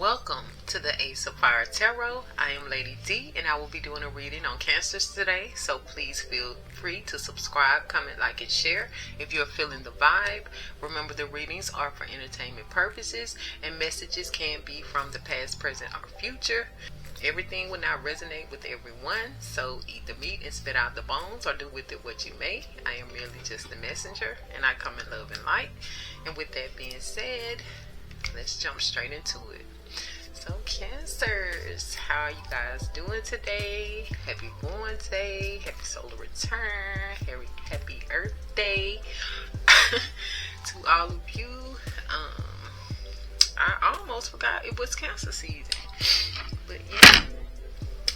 Welcome to the Ace of Fire Tarot. I am Lady D and I will be doing a reading on Cancers today. So please feel free to subscribe, comment, like, and share if you're feeling the vibe. Remember, the readings are for entertainment purposes and messages can be from the past, present, or future. Everything will not resonate with everyone, so eat the meat and spit out the bones, or do with it what you may. I am merely just the messenger and I come in love and light. And with that being said, let's jump straight into it. So Cancers, how are you guys doing today? Happy Born Day, happy solar return, happy Earth Day to all of you. I almost forgot it was Cancer season, but yeah,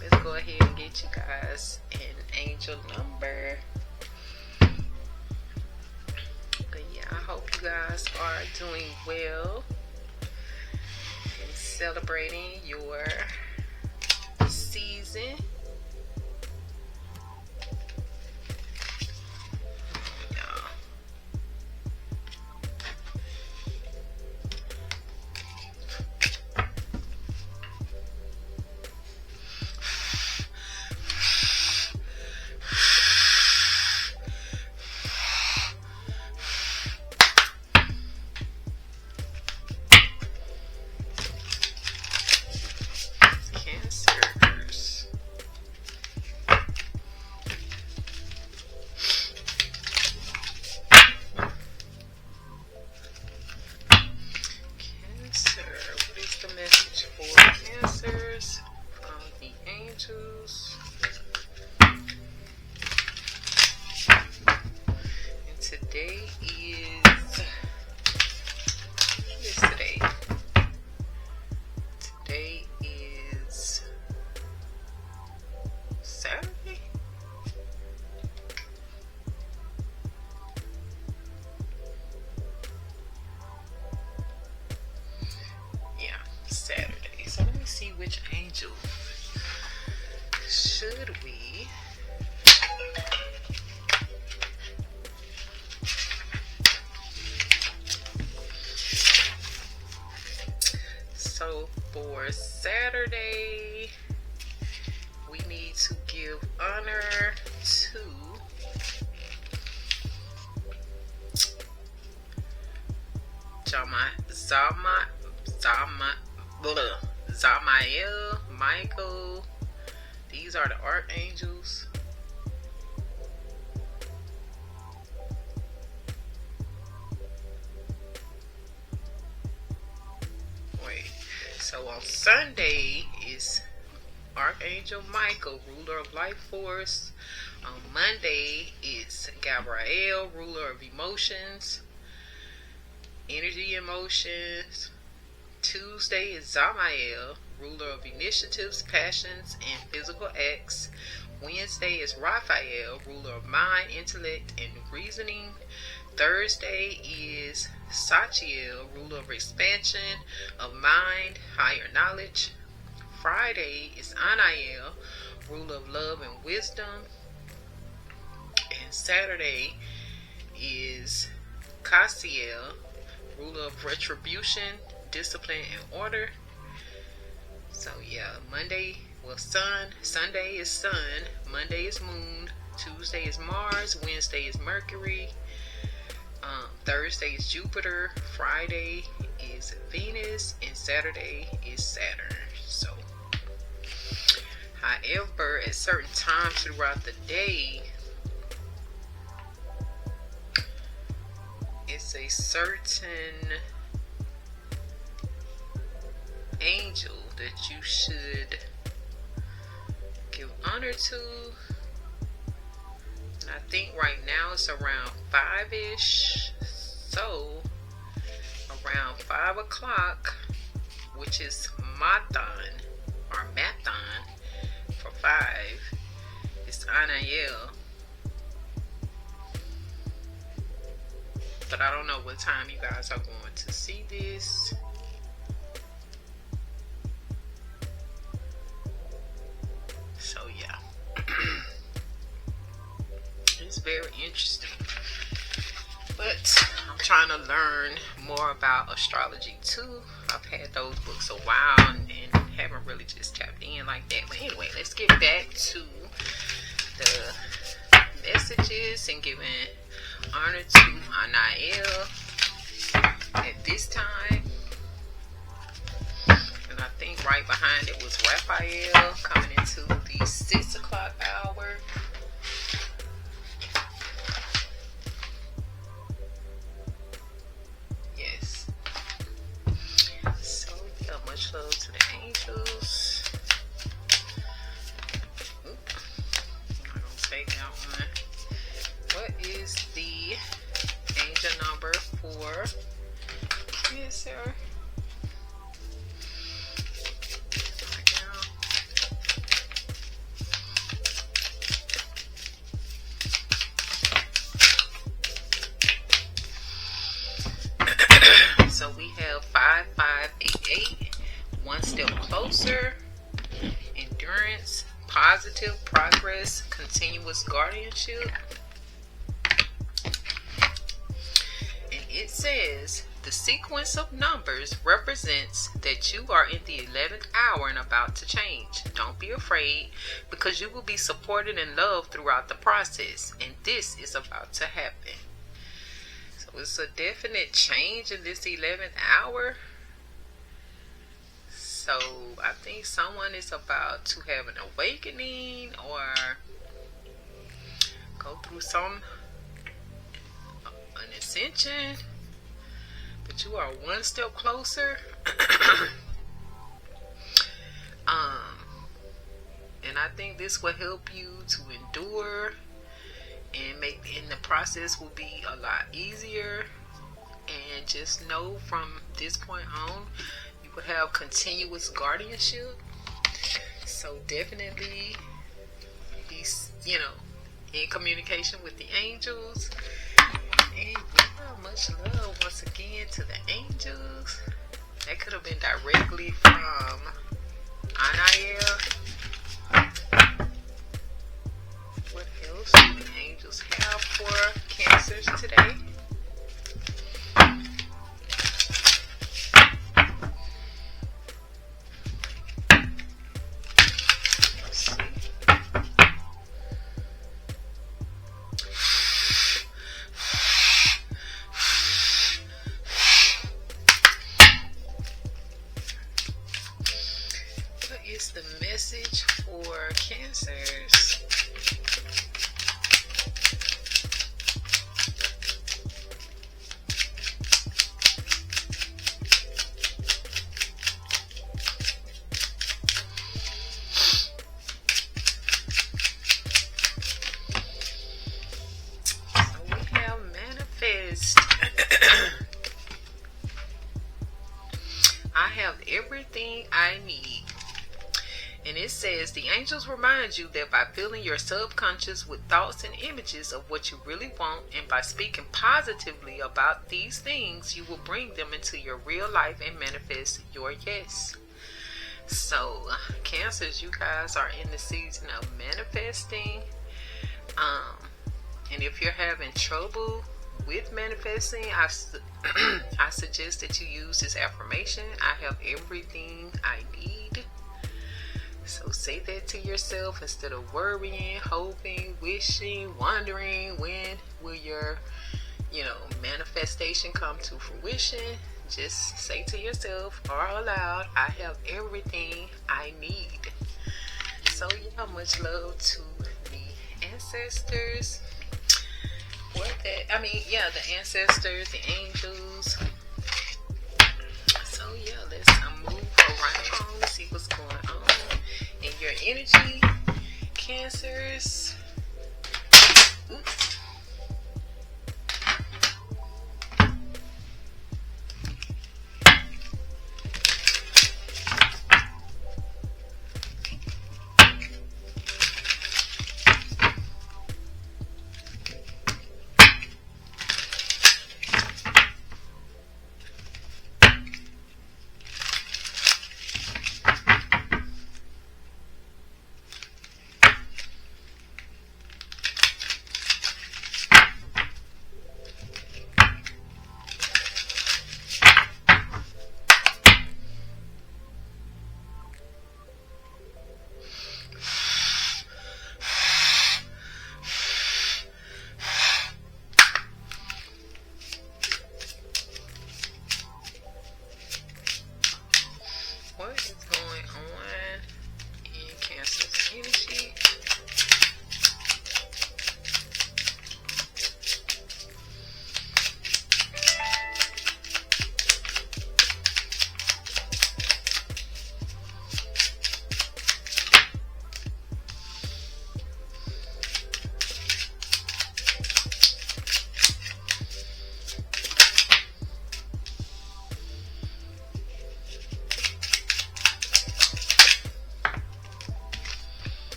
let's go ahead and get you guys an angel number. But yeah, I hope you guys are doing well, celebrating your season. Saturday. So let me see which angel should we so for Saturday we need to give honor to Zamael, Michael. These are the archangels. Wait, so on Sunday is Archangel Michael, ruler of life force. On Monday is Gabriel, ruler of emotions, energy, emotions. Tuesday is Zamael, ruler of initiatives, passions, and physical acts. Wednesday is Raphael, ruler of mind, intellect, and reasoning. Thursday is Sachiel, ruler of expansion of mind, higher knowledge. Friday is Anael, ruler of love and wisdom. And Saturday is Cassiel, ruler of retribution, discipline, and order. So yeah, Monday, well, sun. Sunday is sun. Monday is moon. Tuesday is Mars. Wednesday is Mercury. Thursday is Jupiter. Friday is Venus, and Saturday is Saturn. So however, at certain times throughout the day, it's a certain angel that you should give honor to. And I think right now it's around 5-ish. So around 5 o'clock, which is Mathan or Mathan for 5, it's Anael. But I don't know what time you guys are going to see this. So yeah, it's very interesting. But I'm trying to learn more about astrology too. I've had those books a while and haven't really just tapped in like that. But anyway, let's get back to the messages and giving honor to Anael at this time. And I think right behind it was Raphael coming into the 6 o'clock hour. Yes. So yeah, much love to the angels. Oop. I'm gonna take that one. What is the angel number for Cancer? So we have 5588, one step closer, endurance, positive progress, continuous guardianship. And it says the sequence of numbers represents that you are in the 11th hour and about to change. Don't be afraid, because you will be supported and loved throughout the process, and this is about to happen. It's a definite change in this 11th hour. So I think someone is about to have an awakening or go through an ascension, but you are one step closer. And I think this will help you to endure, and in the process will be a lot easier. And just know from this point on, you will have continuous guardianship. So definitely be, in communication with the angels. And much love once again to the angels. That could have been directly from Anael. What else do the angels have for Cancers today? Let's see. What is the message for Cancers? I have everything I need. And it says the angels remind you that by filling your subconscious with thoughts and images of what you really want, and by speaking positively about these things, you will bring them into your real life and manifest your yes. So Cancers, you guys are in the season of manifesting. And if you're having trouble with manifesting, I suggest that you use this affirmation: I have everything I need. So say that to yourself instead of worrying, hoping, wishing, wondering when will your manifestation come to fruition. Just say to yourself or aloud, I have everything I need. So much love to the ancestors. The ancestors, the angels. So let's move around, see what's going on in your energy, Cancers. Oops.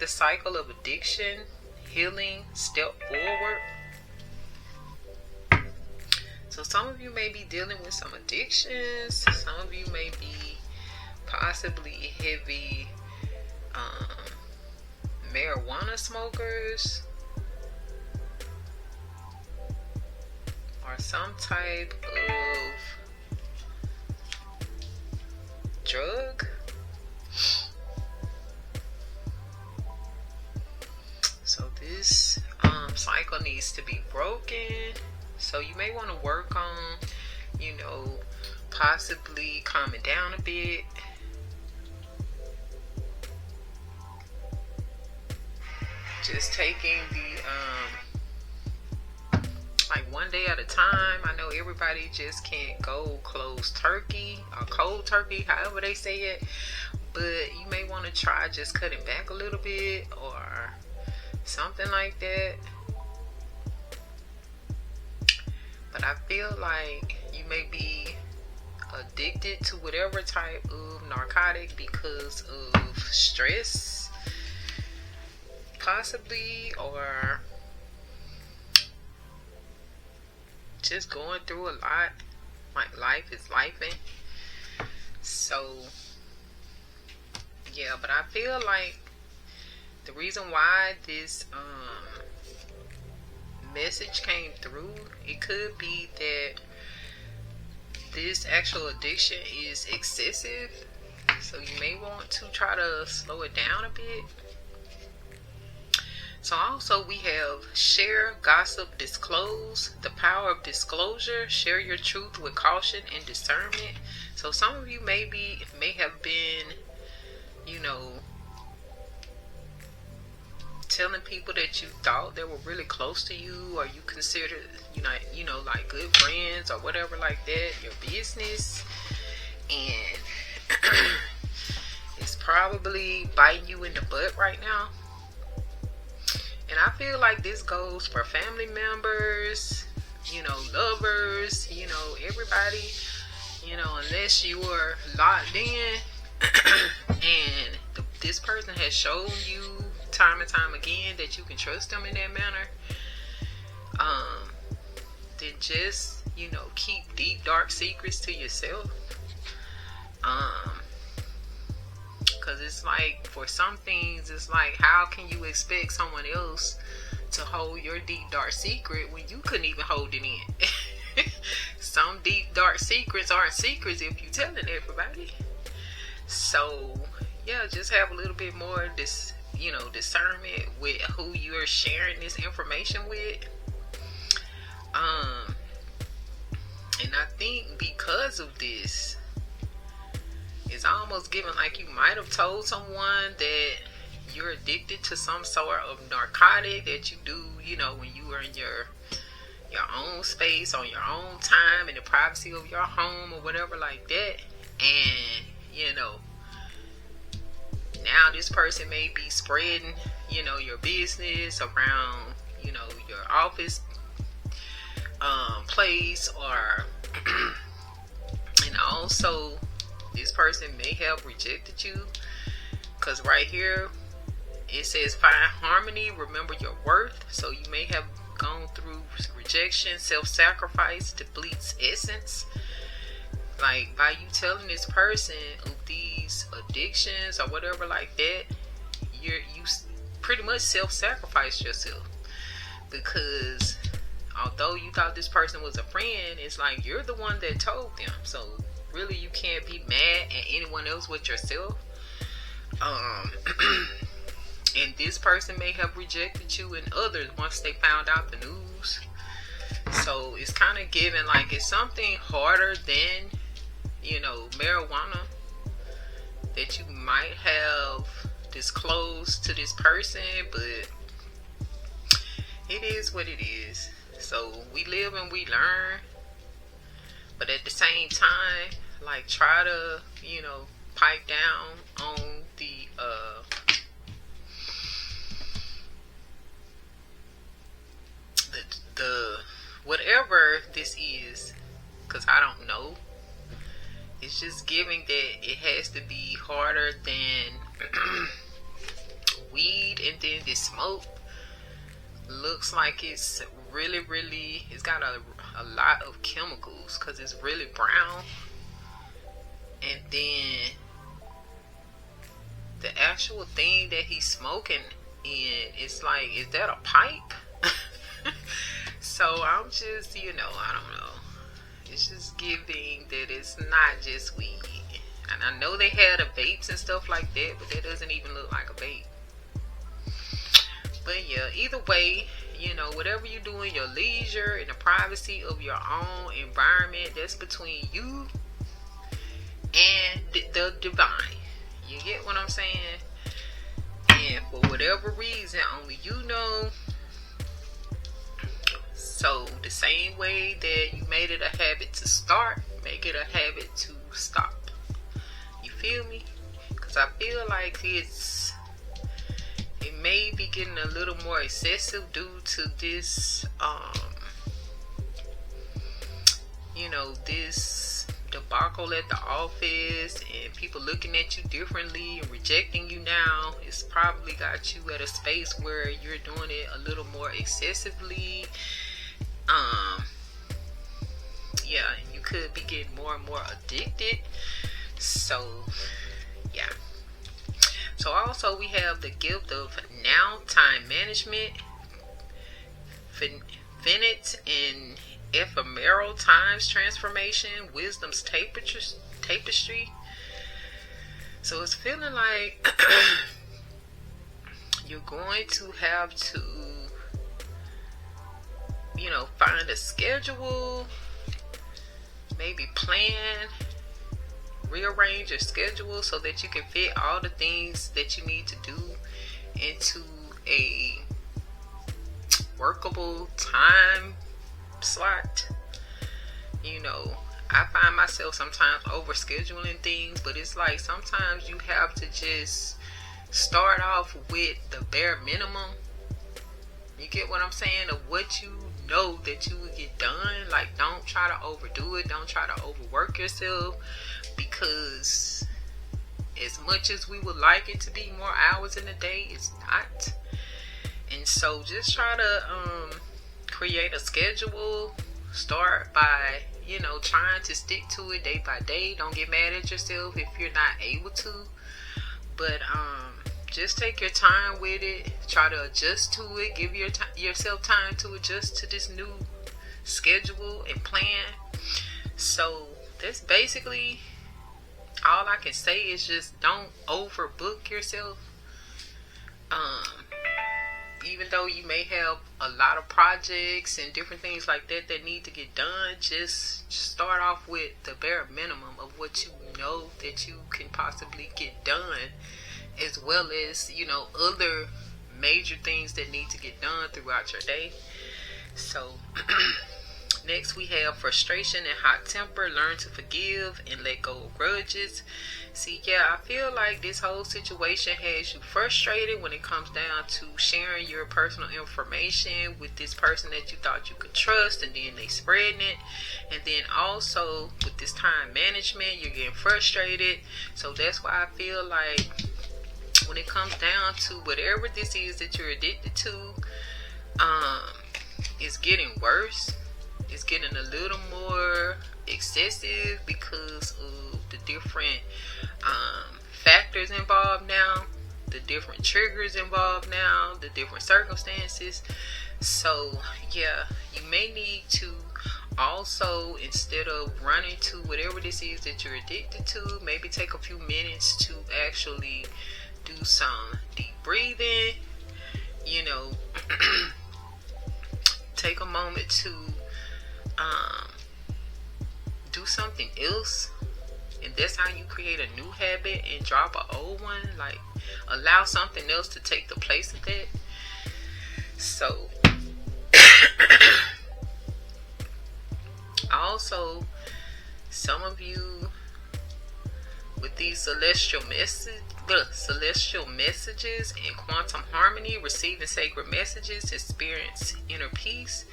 the cycle of addiction, healing, step forward. So some of you may be dealing with some addictions. Some of you may be possibly heavy marijuana smokers, or some type of drug. So this cycle needs to be broken. So you may want to work on, possibly calming down a bit. Just taking the like one day at a time. I know everybody just can't go closed turkey or cold turkey, however they say it, but you may want to try just cutting back a little bit or something like that. But I feel like you may be addicted to whatever type of narcotic because of stress, possibly, or just going through a lot. Like life is lifing. So yeah, but I feel like the reason why this message came through, it could be that this actual addiction is excessive. So you may want to try to slow it down a bit. So also we have share, gossip, disclose, the power of disclosure. Share your truth with caution and discernment. So some of you may have been, telling people that you thought they were really close to you, or you considered, like good friends or whatever like that, your business, and it's probably biting you in the butt right now. And I feel like this goes for family members, lovers, everybody, unless you are locked in and this person has shown you time and time again that you can trust them in that manner, then just, keep deep, dark secrets to yourself. Because it's like, for some things, it's like, how can you expect someone else to hold your deep, dark secret when you couldn't even hold it in? Some deep, dark secrets aren't secrets if you're telling everybody. So, yeah, just have a little bit more discernment with who you're sharing this information with. And I think because of this, it's almost given like you might have told someone that you're addicted to some sort of narcotic that you do, when you are in your own space, on your own time, in the privacy of your home or whatever like that. And, now this person may be spreading, your business around, your office place, or and also this person may have rejected you, because right here it says find harmony, remember your worth. So you may have gone through rejection. Self-sacrifice depletes essence. Like, by you telling this person of these addictions or whatever like that, you pretty much self-sacrifice yourself, because although you thought this person was a friend, it's like you're the one that told them. So really, you can't be mad at anyone else but yourself. And this person may have rejected you and others once they found out the news. So it's kind of given like it's something harder than, marijuana that you might have disclosed to this person, but it is what it is. So we live and we learn, but at the same time, like, try to, pipe down on the whatever this is, because I don't know. It's just giving that it has to be harder than weed and then this smoke looks like it's really, it's got a lot of chemicals because it's really brown. And then the actual thing that he's smoking in, it's like, is that a pipe? So I'm just, I don't know. It's just giving that it's not just weed. And I know they had a vapes and stuff like that, but that doesn't even look like a vape. But yeah, either way, whatever you do in your leisure, in the privacy of your own environment, that's between you and the divine. You get what I'm saying? And for whatever reason, only you know. So the same way that you made it a habit to start, make it a habit to stop. You feel me? Because I feel like it may be getting a little more excessive due to this, this debacle at the office and people looking at you differently and rejecting you now. It's probably got you at a space where you're doing it a little more excessively. And you could be getting more and more addicted. So, yeah. So also we have the gift of now time management, finite and ephemeral times transformation, wisdom's tapestry. So it's feeling like you're going to have to, find a schedule, maybe plan, rearrange your schedule so that you can fit all the things that you need to do into a workable time slot. I find myself sometimes over scheduling things, but it's like sometimes you have to just start off with the bare minimum. You get what I'm saying? Of what you know that you would get done. Like, don't try to overdo it. Don't try to overwork yourself, because as much as we would like it to be more hours in a day, it's not. And so just try to create a schedule. Start by trying to stick to it day by day. Don't get mad at yourself if you're not able to, but just take your time with it. Try to adjust to it. Give yourself time to adjust to this new schedule and plan. So that's basically all I can say. Is just don't overbook yourself. Even though you may have a lot of projects and different things like that need to get done, just start off with the bare minimum of what you know that you can possibly get done, as well as other major things that need to get done throughout your day. So next we have frustration and hot temper. Learn to forgive and let go of grudges. See, I feel like this whole situation has you frustrated when it comes down to sharing your personal information with this person that you thought you could trust, and then they spreading it. And then also with this time management, you're getting frustrated. So that's why I feel like when it comes down to whatever this is that you're addicted to, it's getting worse. It's getting a little more excessive because of the different factors involved now, the different triggers involved now, the different circumstances. So you may need to also, instead of running to whatever this is that you're addicted to, maybe take a few minutes to actually do some deep breathing. Take a moment to do something else, and that's how you create a new habit and drop an old one. Like, allow something else to take the place of that. So also, some of you with these celestial messages and quantum harmony, receiving sacred messages, experience inner peace.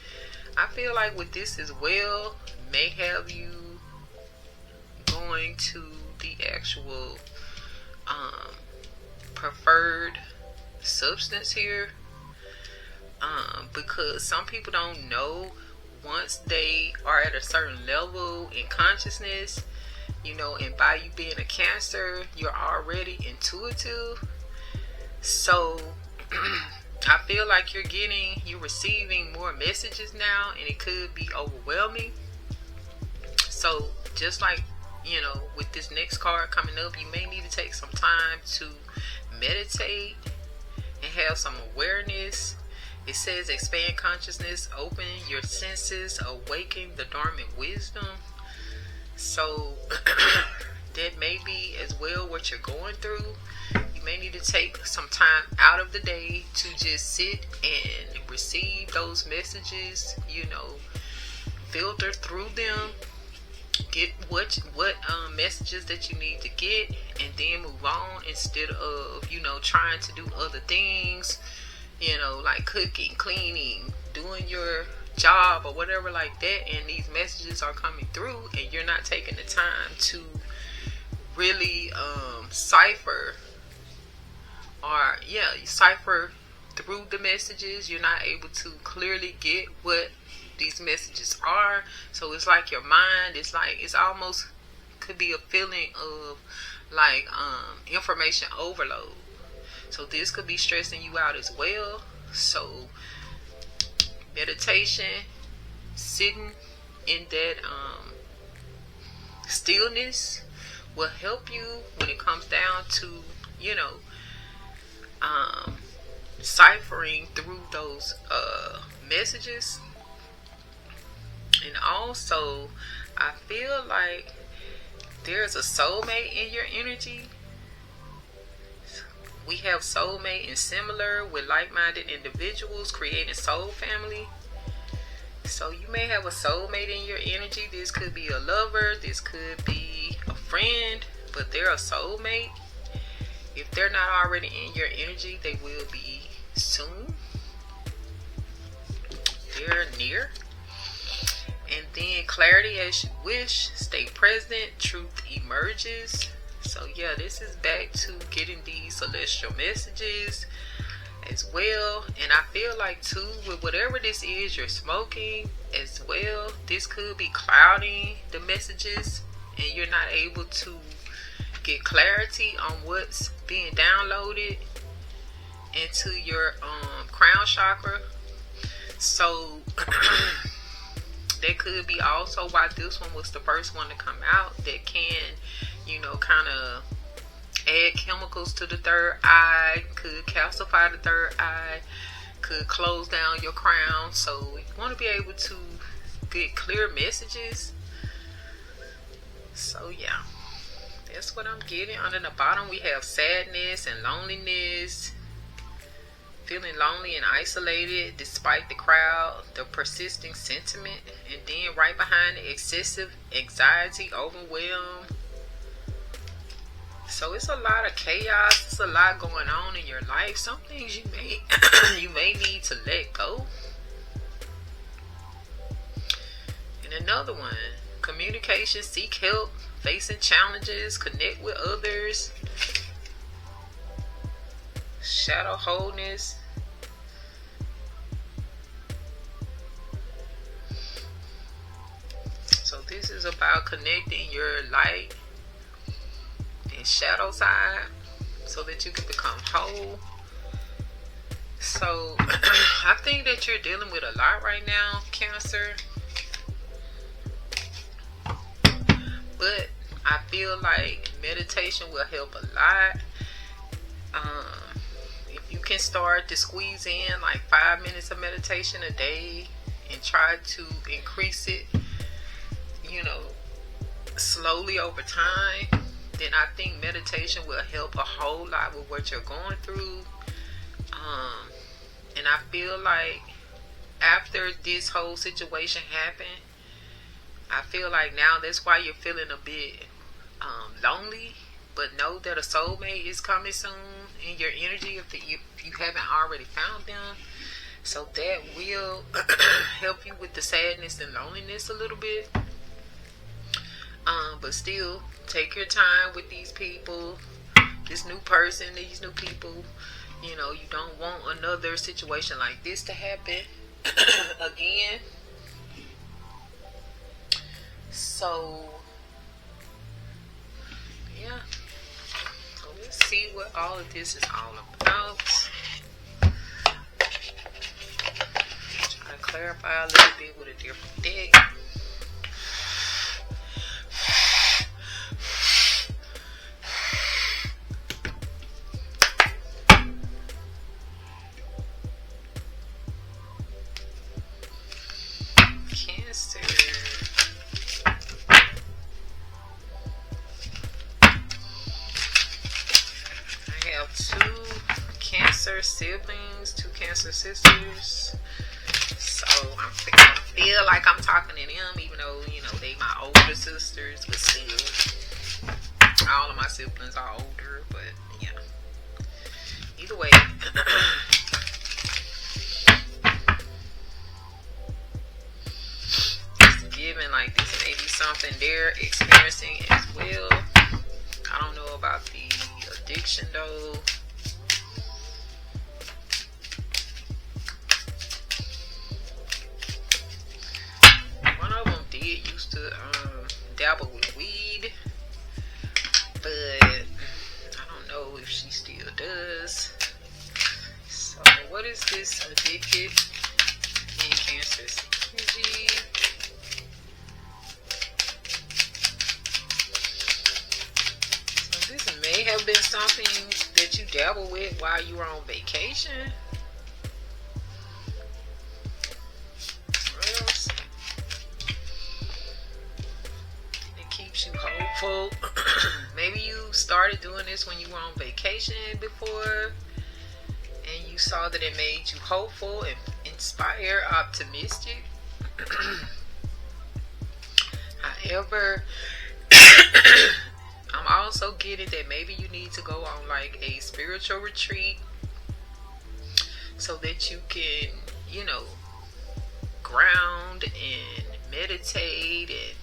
I feel like with this as well, may have you going to the actual preferred substance here, because some people don't know once they are at a certain level in consciousness, and by you being a Cancer, you're already intuitive. So I feel like you're receiving more messages now, and it could be overwhelming. So just like, with this next card coming up, you may need to take some time to meditate and have some awareness. It says expand consciousness, open your senses, awaken the dormant wisdom. So that may be as well what you're going through. You may need to take some time out of the day to just sit and receive those messages, filter through them, get what messages that you need to get, and then move on, instead of trying to do other things, like cooking, cleaning, doing your job or whatever like that, and these messages are coming through and you're not taking the time to really cipher through the messages. You're not able to clearly get what these messages are. So it's like your mind, it's almost could be a feeling of like information overload. So this could be stressing you out as well. So meditation, sitting in that stillness will help you when it comes down to ciphering through those messages. And also, I feel like there's a soulmate in your energy. We have soulmate and similar with like-minded individuals creating soul family. So you may have a soulmate in your energy. This could be a lover, this could be a friend, but they're a soulmate. If they're not already in your energy, they will be soon. They're near. And then clarity as you wish, stay present, truth emerges. So yeah, this is back to getting these celestial messages as well. And I feel like too, with whatever this is you're smoking as well, this could be clouding the messages and you're not able to get clarity on what's being downloaded into your crown chakra. So that could be also why this one was the first one to come out, that can kind of add chemicals to the third eye, could calcify the third eye, could close down your crown. So you want to be able to get clear messages. So yeah, that's what I'm getting. Under the bottom we have sadness and loneliness, feeling lonely and isolated despite the crowd, the persisting sentiment, and then right behind it, excessive anxiety, overwhelm. So it's a lot of chaos. It's a lot going on in your life. Some things you may you may need to let go. And another one, communication, seek help, facing challenges, connect with others, shadow wholeness. So this is about connecting your light and shadow side so that you can become whole. So I think that you're dealing with a lot right now, Cancer. But I feel like meditation will help a lot. If you can start to squeeze in like 5 minutes of meditation a day and try to increase it, slowly over time, then I think meditation will help a whole lot with what you're going through. And I feel like after this whole situation happened, I feel like now that's why you're feeling a bit lonely. But know that a soulmate is coming soon in your energy if you haven't already found them. So that will help you with the sadness and loneliness a little bit. But still, take your time with these people, this new person, these new people. You don't want another situation like this to happen again. So, yeah. So let's see what all of this is all about. Try to clarify a little bit with a different deck. Cancer. I have 2 Cancer siblings, 2 Cancer sisters. So I feel like I'm talking to them, even though, they my older sisters, but still, all of my siblings are older, but yeah. Either way, it's given like this may be something they're experiencing as well. I don't know about the addiction though. One of them used to dabble with weed, but I don't know if she still does. So what is this addicted in Cancer's energy? So this may have been something that you dabble with while you were on vacation. What else? It keeps you hopeful. Maybe you started doing this when you were on vacation before, and you saw that it made you hopeful and inspired, optimistic. However, I'm also getting that maybe you need to go on like a spiritual retreat so that you can, ground and meditate and,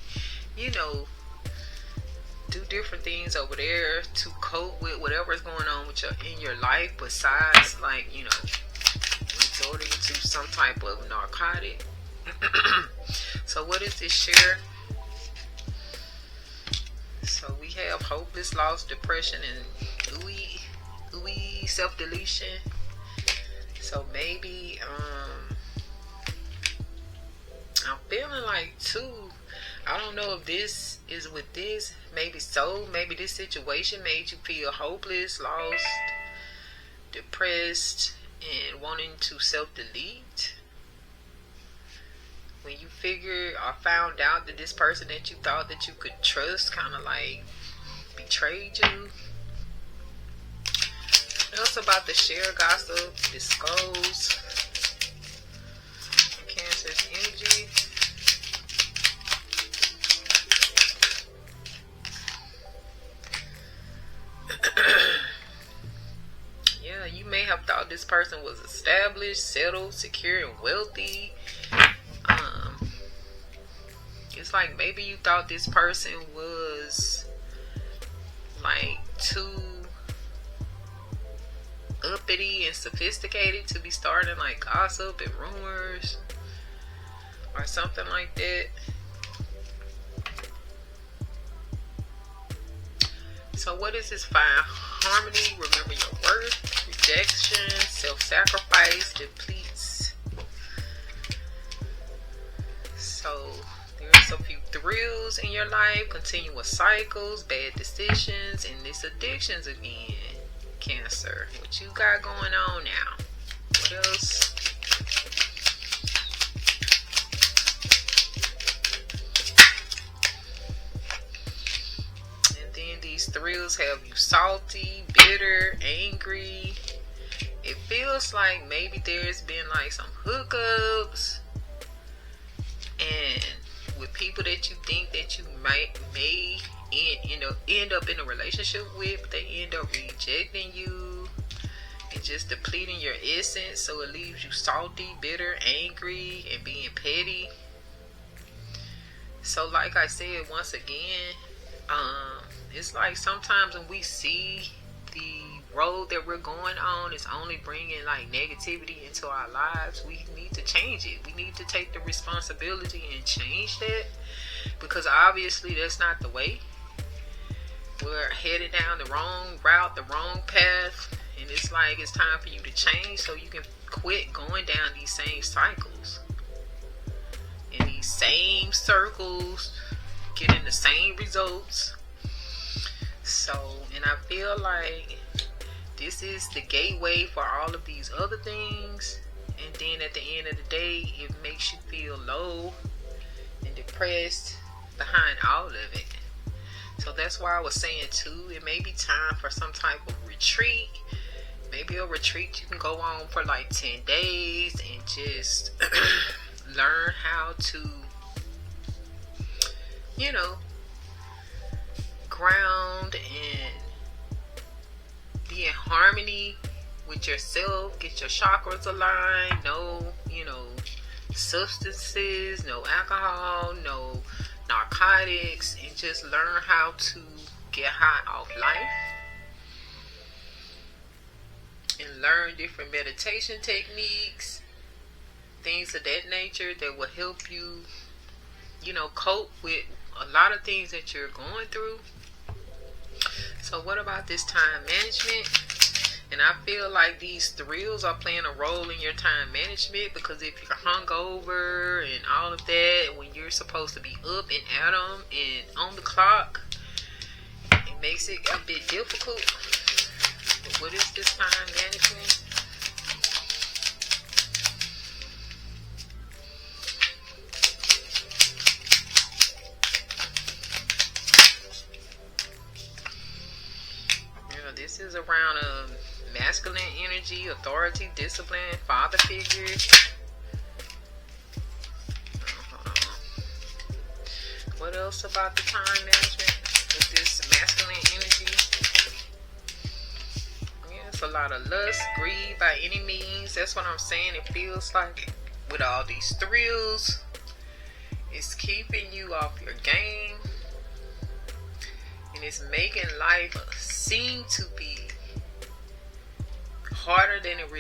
do different things over there to cope with whatever's going on with in your life, besides like, resorting to some type of narcotic. So what is this share? So we have hopeless, loss, depression, and ooey self-deletion. So maybe I'm feeling like too, I don't know if this is with this. Maybe this situation made you feel hopeless, lost, depressed, and wanting to self-delete. When you figured or found out that this person that you thought that you could trust kind of like betrayed you. What else about the share, gossip, disclose, Cancer's energy? Yeah, you may have thought this person was established, settled, secure, and wealthy. It's like maybe you thought this person was like too uppity and sophisticated to be starting like gossip and rumors or something like that. So what is this? Find harmony, remember your worth, rejection, self-sacrifice, depletes. So there's a few thrills in your life, continuous cycles, bad decisions, and this addictions again, Cancer. What you got going on now? What else? And then these thrills have you salty, bitter, angry. It feels like maybe there's been like some hookups and with people that you think that you may end up in a relationship with, but they end up rejecting you and just depleting your essence, so it leaves you salty, bitter, angry, and being petty. So like I said, once again, it's like sometimes when we see the road that we're going on is only bringing like negativity into our lives, we need to change it. We need to take the responsibility and change that, because obviously that's not the way. We're headed down the wrong route, the wrong path, and it's like it's time for you to change so you can quit going down these same cycles and these same circles, getting the same results. So, and I feel like this is the gateway for all of these other things, and then at the end of the day, it makes you feel low and depressed behind all of it. So that's why I was saying too, it may be time for some type of retreat. Maybe a retreat you can go on for like 10 days and just learn how to, you know, ground and be in harmony with yourself, get your chakras aligned. No, you know, substances, no alcohol, no narcotics, and just learn how to get high off life and learn different meditation techniques, things of that nature that will help you, you know, cope with a lot of things that you're going through. So what about this time management? And I feel like these thrills are playing a role in your time management, because if you're hungover and all of that, when you're supposed to be up and at 'em and on the clock, it makes it a bit difficult. But what is this time management? This is around masculine energy, authority, discipline, father figures. What else about the time management with this masculine energy? Yeah, it's a lot of lust, greed by any means. That's what I'm saying. It feels like with all these thrills, it's keeping you off your game. And it's making life seem to be harder than it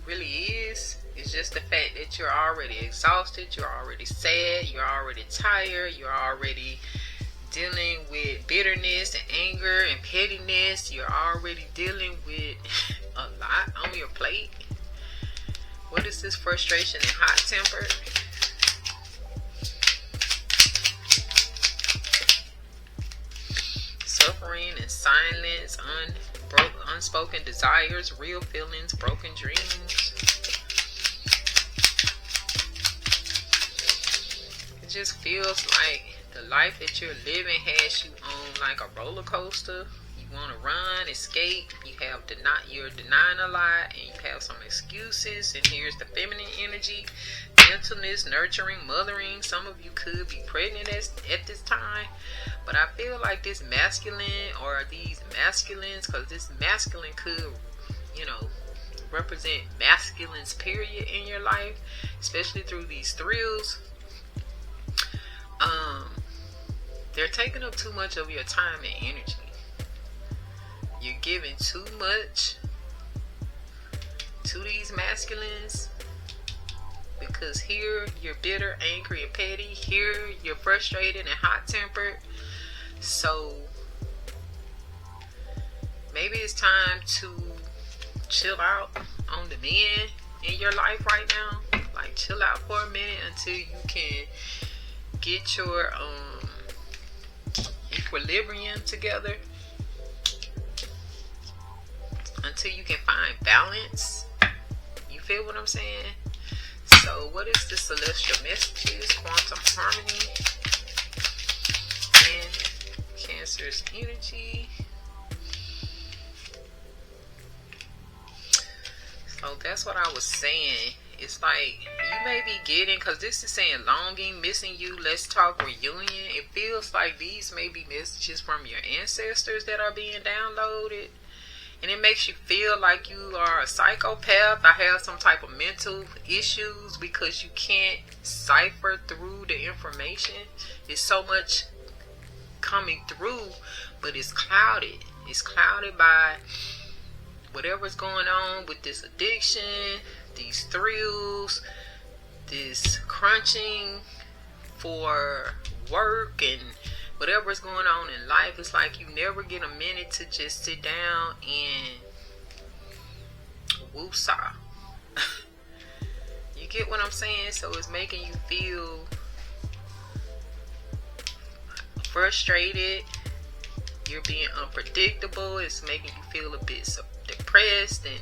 really is. It's just the fact that you're already exhausted, you're already sad, you're already tired, you're already dealing with bitterness and anger and pettiness. You're already dealing with a lot on your plate. What is this frustration and hot temper? Suffering and silence, unspoken desires, real feelings, broken dreams. It just feels like the life that you're living has you on like a roller coaster. You want to run, escape. You're denying a lot, and you have some excuses. And here's the feminine energy: gentleness, nurturing, mothering. Some of you could be pregnant at this time. But I feel like this masculine, or these masculines, because this masculine could, you know, represent masculines period in your life, especially through these thrills. They're taking up too much of your time and energy. You're giving too much to these masculines, because here you're bitter, angry, and petty. Here you're frustrated and hot-tempered. So maybe it's time to chill out on the men in your life right now. Like, chill out for a minute until you can get your equilibrium together, until you can find balance. You feel what I'm saying? So what is the celestial messages? Quantum harmony and Cancer's energy. So that's what I was saying. It's like you may be getting, because this is saying longing, missing you, let's talk, reunion. It feels like these may be messages from your ancestors that are being downloaded. And it makes you feel like you are a psychopath or have some type of mental issues, because you can't cipher through the information. It's so much coming through, but it's clouded. It's clouded by whatever's going on with this addiction, these thrills, this crunching for work, and whatever's going on in life, it's like you never get a minute to just sit down and woosah. You get what I'm saying? So it's making you feel frustrated. You're being unpredictable. It's making you feel a bit depressed and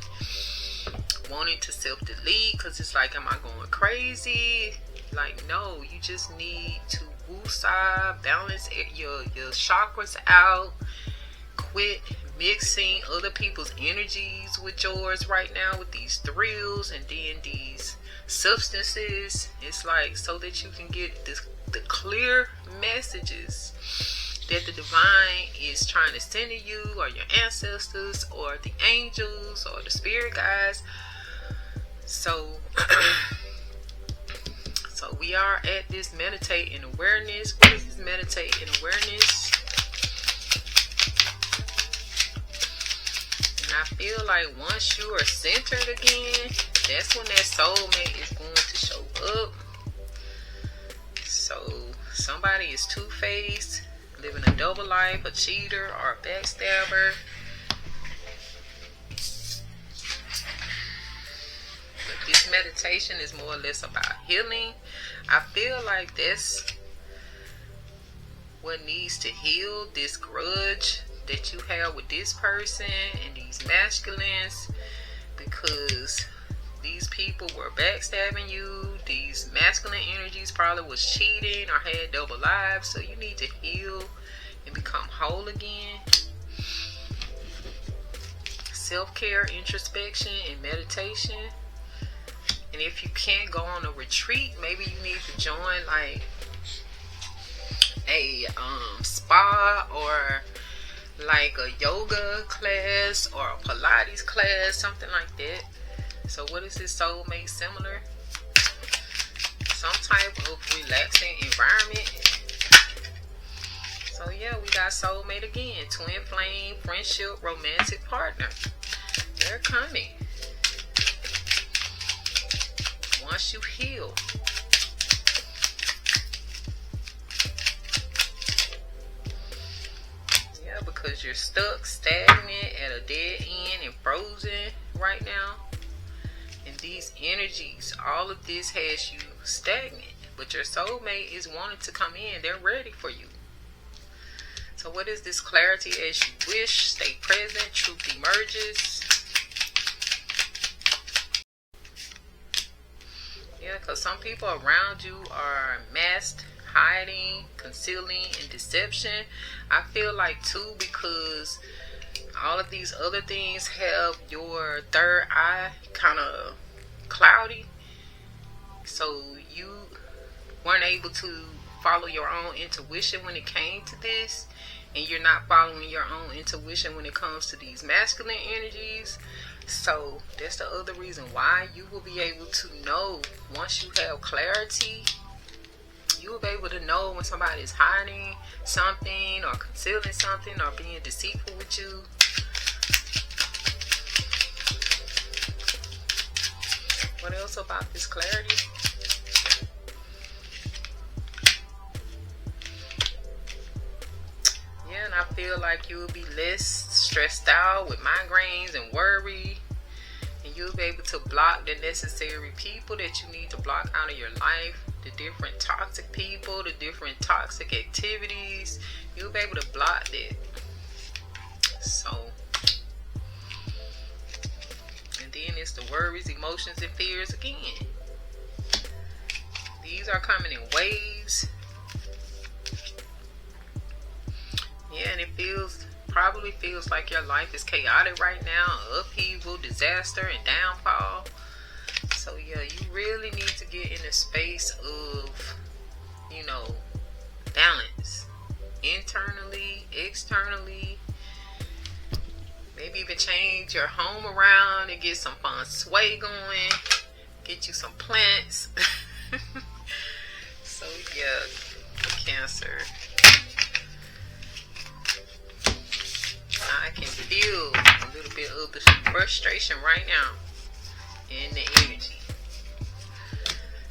wanting to self-delete, because it's like, am I going crazy? Like, no, you just need to woosah, balance your chakras out, quit mixing other people's energies with yours right now, with these thrills and then these substances. It's like, so that you can get the clear messages that the divine is trying to send to you, or your ancestors, or the angels, or the spirit guides. So so we are at this meditate in awareness. What is this meditate in awareness? And I feel like once you are centered again, that's when that soulmate is going to show up. So somebody is two-faced, living a double life, a cheater, or a backstabber. But this meditation is more or less about healing. I feel like that's what needs to heal, this grudge that you have with this person and these masculines, because these people were backstabbing you. These masculine energies probably was cheating or had double lives. So you need to heal and become whole again. Self-care, introspection, and meditation. And if you can't go on a retreat, maybe you need to join like a spa, or like a yoga class, or a Pilates class, something like that. So what is this soulmate similar? Some type of relaxing environment. So yeah, we got soulmate again. Twin flame, friendship, romantic partner. They're coming. Once you heal. Yeah, because you're stuck, stagnant, at a dead end, and frozen right now. And these energies, all of this has you stagnant. But your soulmate is wanting to come in. They're ready for you. So what is this clarity as you wish? Stay present. Truth emerges. Yeah, because some people around you are masked, hiding, concealing, and deception. I feel like too, because all of these other things have your third eye kind of cloudy. So you weren't able to follow your own intuition when it came to this. And you're not following your own intuition when it comes to these masculine energies. So that's the other reason why you will be able to know, once you have clarity, you will be able to know when somebody is hiding something, or concealing something, or being deceitful with you. What else about this clarity? Yeah, and I feel like you will be less stressed out with migraines and worry. And you'll be able to block the necessary people that you need to block out of your life. The different toxic people, the different toxic activities. You'll be able to block that. So, and then it's the worries, emotions, and fears again. These are coming in waves. Yeah, and it probably feels like your life is chaotic right now, upheaval, disaster, and downfall. So yeah, you really need to get in a space of, balance, internally, externally. Maybe even change your home around and get some feng shui going. Get you some plants. So yeah, Cancer. I can feel a little bit of the frustration right now in the energy.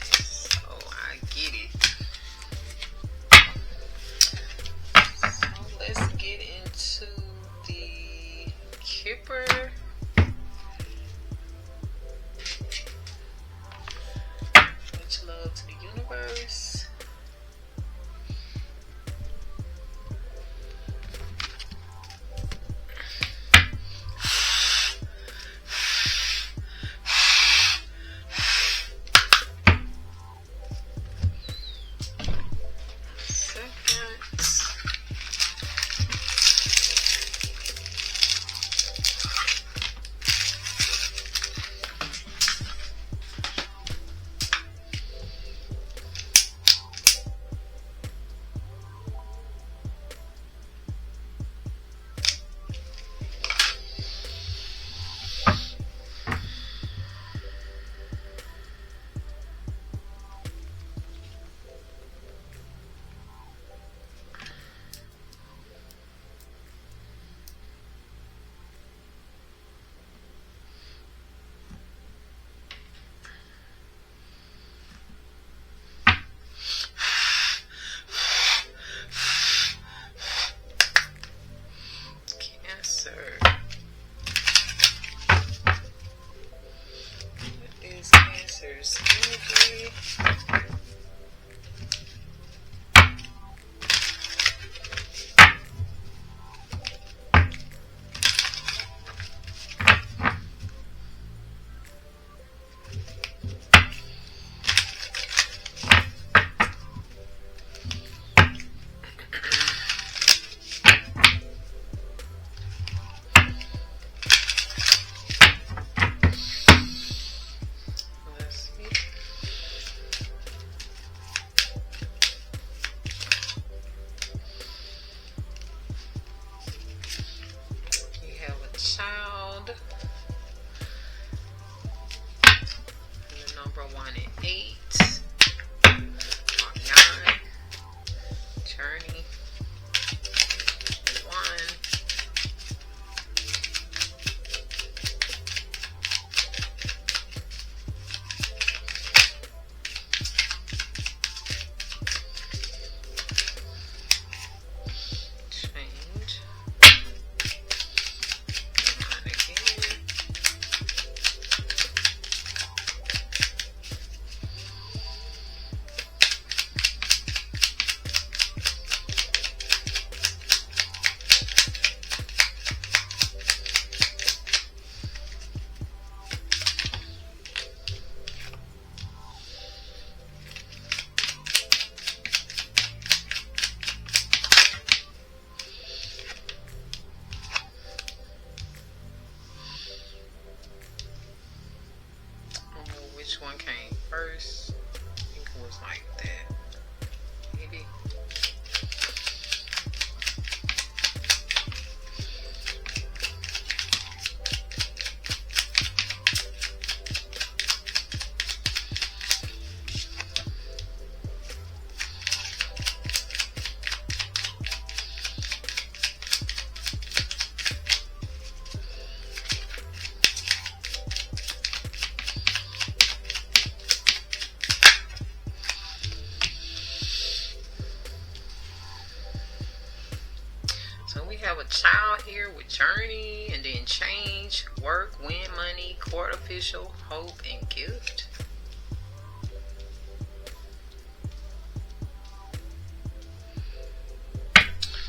So I get it. So let's get into the Kipper. Much love to the universe. Cancer's energy. Child, and the number 1 and 8, or 9, journey, 1, change. Which one came first? I think it was like that. Maybe. So we have a child here with journey, and then change, work, win money, court official, hope, and gift.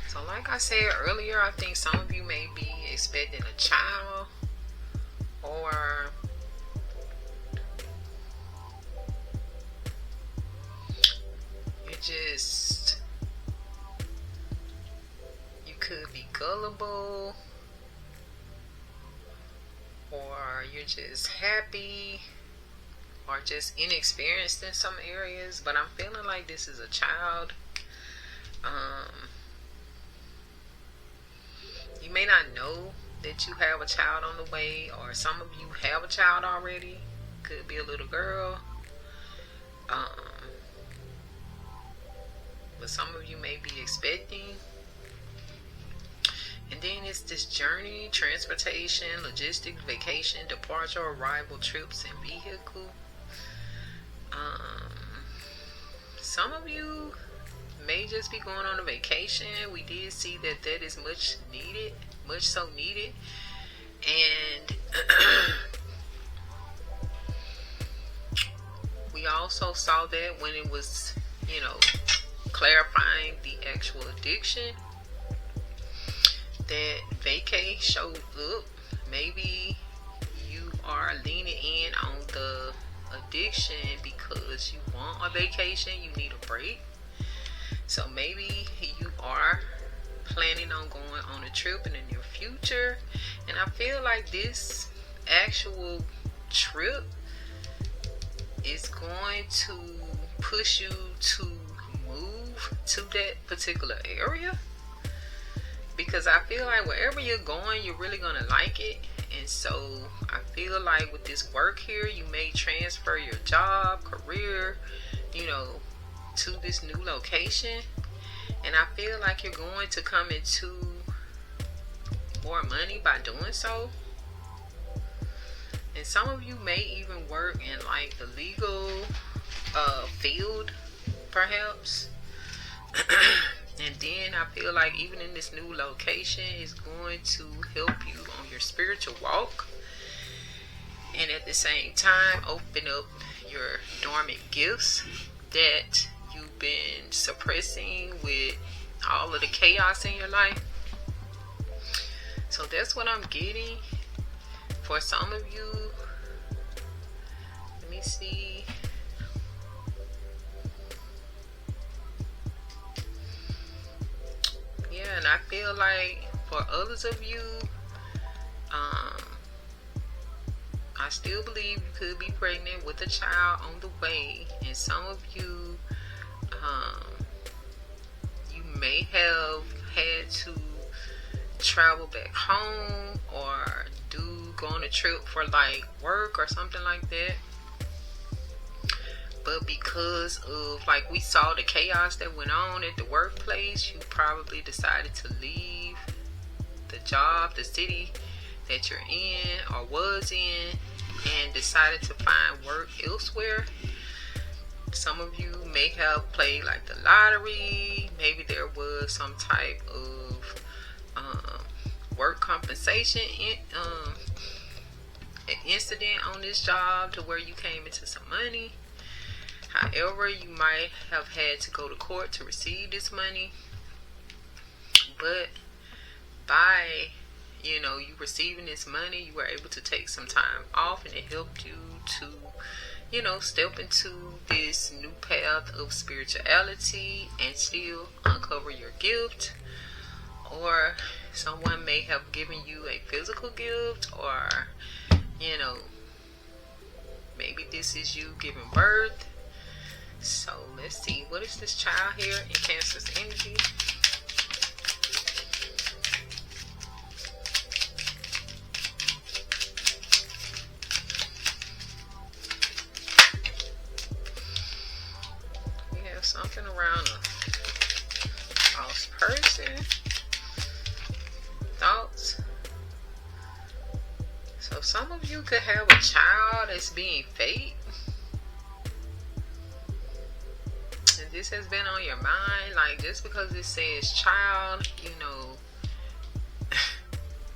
So like I said earlier, I think some of you may be expecting a child, or you could be gullible, or you're just happy, or just inexperienced in some areas. But I'm feeling like this is a child. You may not know that you have a child on the way, or some of you have a child already. Could be a little girl. But some of you may be expecting. And And then it's this journey, transportation, logistics, vacation, departure, arrival, trips, and vehicle. Some of you may just be going on a vacation. We did see that that is much needed, much so needed. And we also saw that when it was, clarifying the actual addiction, that vacay showed up. Maybe you are leaning in on the addiction because you want a vacation, you need a break. So maybe you are planning on going on a trip in the near future, and I feel like this actual trip is going to push you to move to that particular area, because I feel like wherever you're going, you're really going to like it. And so I feel like with this work here, you may transfer your job, career, to this new location. And I feel like you're going to come into more money by doing so. And some of you may even work in like the legal field, perhaps. And then I feel like even in this new location is going to help you on your spiritual walk, and at the same time open up your dormant gifts that you've been suppressing with all of the chaos in your life. So that's what I'm getting for some of you. Let me see. Yeah, and I feel like for others of you, I still believe you could be pregnant with a child on the way. And some of you, you may have had to travel back home or go on a trip for like work or something like that. But because of, like, we saw the chaos that went on at the workplace, you probably decided to leave the job, the city that you're in or was in, and decided to find work elsewhere. Some of you may have played like the lottery. Maybe there was some type of work compensation incident on this job to where you came into some money. However, you might have had to go to court to receive this money. But by, you receiving this money, you were able to take some time off, and it helped you to, step into this new path of spirituality and still uncover your gift. Or someone may have given you a physical gift, or, maybe this is you giving birth. So let's see, what is this child here in Cancer's energy? We have something around a lost person. Thoughts. So some of you could have a child that's being fake. And this has been on your mind. Like, just because it says child,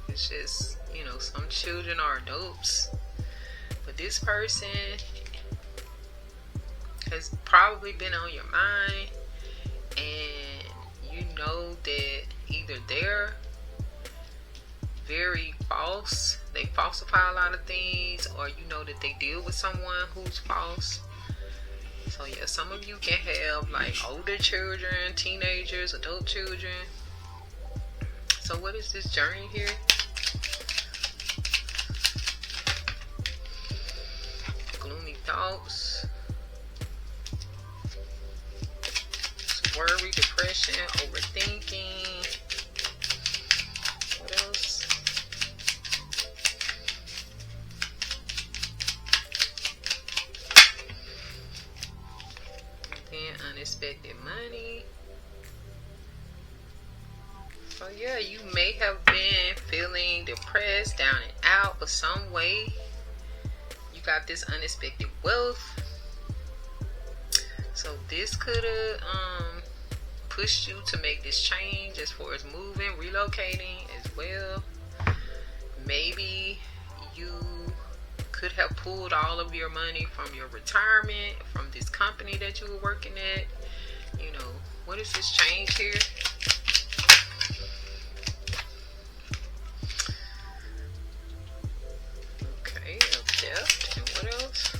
it's just, some children are adults. But this person has probably been on your mind, and you know that either they're very false, they falsify a lot of things, or you know that they deal with someone who's false. So yeah, some of you can have like older children, teenagers, adult children. So what is this journey here? Gloomy thoughts, worry, depression, overthinking. What else? And then unexpected money. So yeah, you may have been feeling depressed, down and out, but some way you got this unexpected wealth. So this could have pushed you to make this change as far as moving, relocating as well. Maybe you could have pulled all of your money from your retirement, from this company that you were working at. You know, what is this change here? Okay, a death. And what else?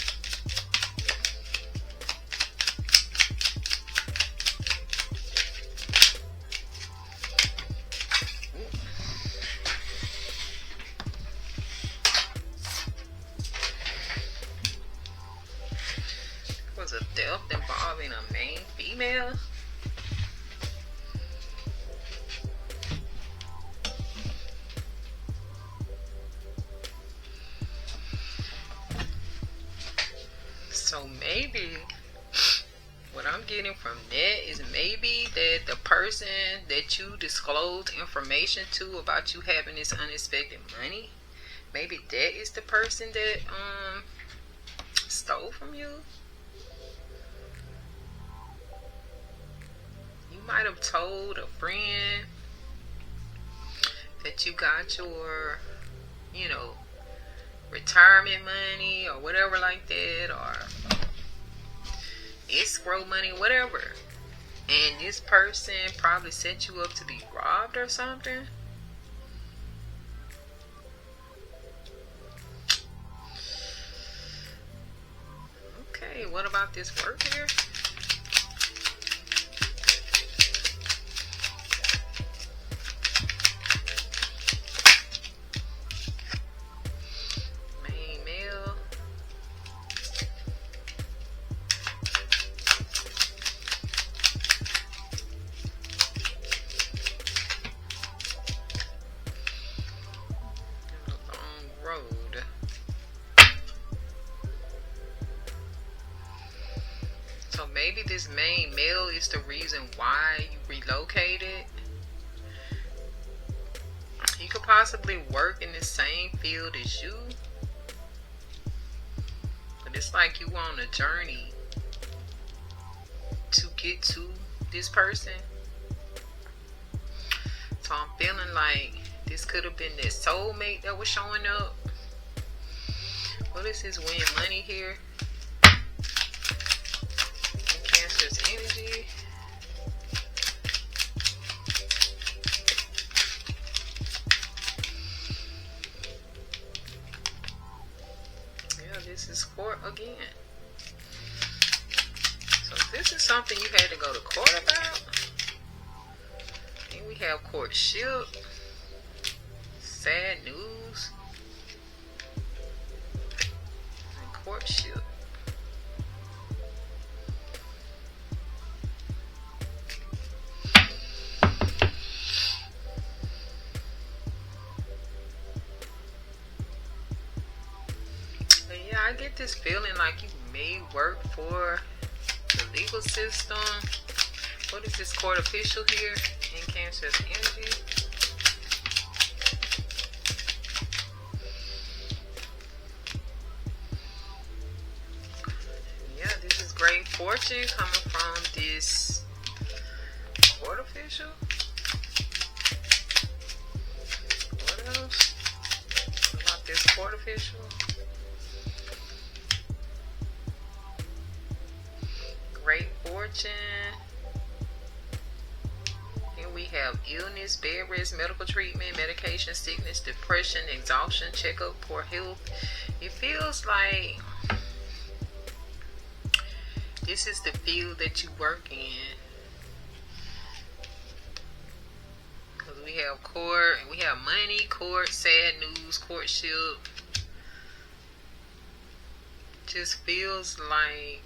Was a death involving a main female? So maybe what I'm getting from that is maybe that the person that you disclosed information to about you having this unexpected money, maybe that is the person that stole from you. You might have told a friend that you got your, you know, retirement money or whatever like that, or escrow money, whatever, and this person probably set you up to be robbed or something. Okay, what about this work here? Main male. A long road. So maybe this main male is the reason why you relocated. He could possibly work in the same field as you, but it's like you on a journey to get to this person. So I'm feeling like this could have been that soulmate that was showing up. What is his win money here? Cancer's energy. Yeah, this is court again. So this is something you had to go to court about. And we have courtship. Sad news. And courtship. I get this feeling like you may work for the legal system. What is this court official here in Cancer's energy? Yeah, this is great fortune coming from this court official. What else about this court official? Great fortune. Here we have illness, bed rest, medical treatment, medication, sickness, depression, exhaustion, checkup, poor health. It feels like this is the field that you work in. Because we have court, we have money, court, sad news, courtship. Just feels like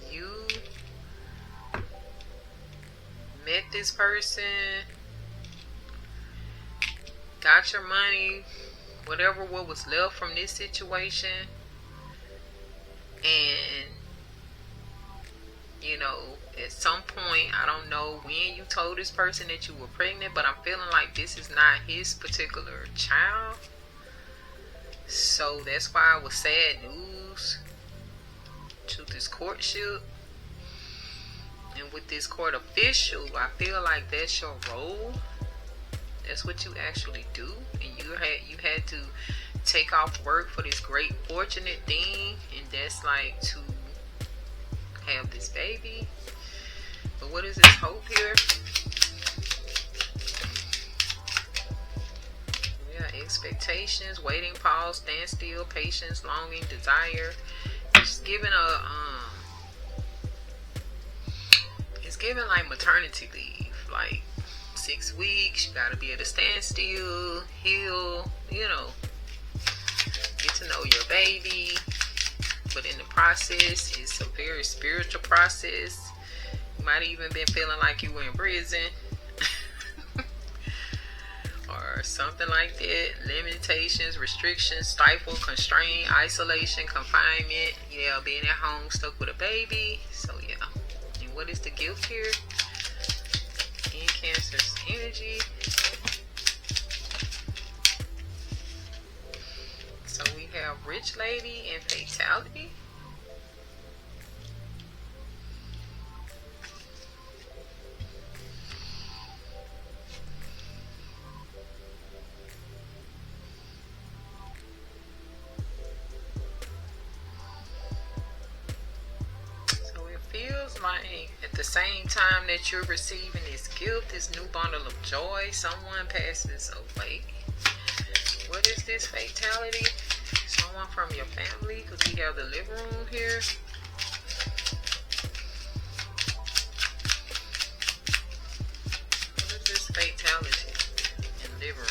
you met this person, got your money, whatever what was left from this situation, and you know, at some point know when you told this person that you were pregnant, but I'm feeling like this is not his particular child. So that's why it was sad news to this courtship. And with this court official, I feel like that's your role. That's what you actually do. And you had to take off work for this great fortunate thing, and that's like to have this baby. But what is this hope here? Yeah, expectations, waiting, pause, stand still, patience, longing, desire. It's giving it's giving like maternity leave, like 6 weeks. You gotta be able to stand still, heal, get to know your baby. But in the process, it's a very spiritual process. You might even been feeling like you were in prison or something like that. Limitations, restrictions, stifle, constrain, isolation, confinement. Yeah, being at home stuck with a baby. So yeah. And what is the gift here? In Cancer's energy. So we have rich lady and fatality. So it feels like at the same time that you're receiving this gift, this new bundle of joy, someone passes away. What is this fatality? Someone from your family, because we have the living room here. What is this fatality in living room?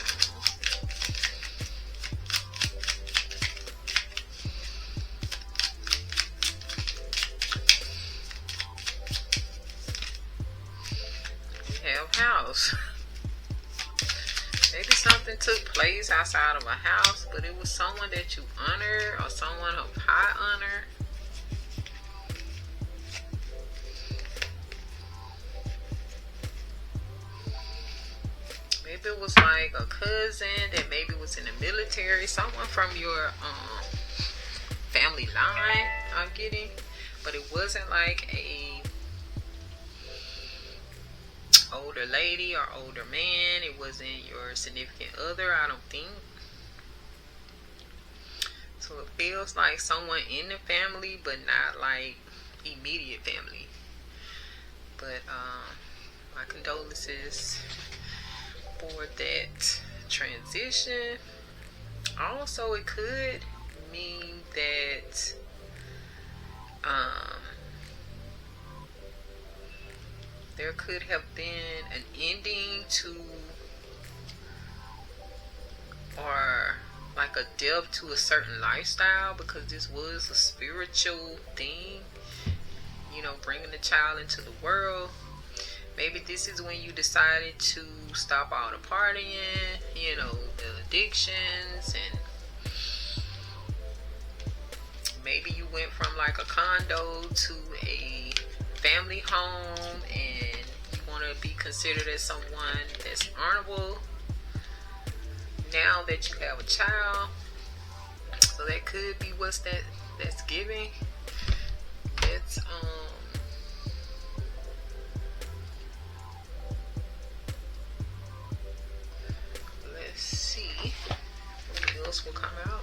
We have house. Maybe something took place outside of a house, but it was someone that you honor or someone of high honor. Maybe it was like a cousin that maybe was in the military, someone from your family line, I'm getting. But it wasn't like a older lady or older man. It wasn't your significant other, I don't think. So it feels like someone in the family, but not like immediate family. But my condolences for that transition. Also, it could mean that there could have been an ending to, or like a death to a certain lifestyle, because this was a spiritual thing, bringing the child into the world. Maybe this is when you decided to stop all the partying, the addictions, and maybe you went from like a condo to a family home, and you want to be considered as someone that's honorable now that you have a child. So that could be what's that's giving. It's let's see what else will come out.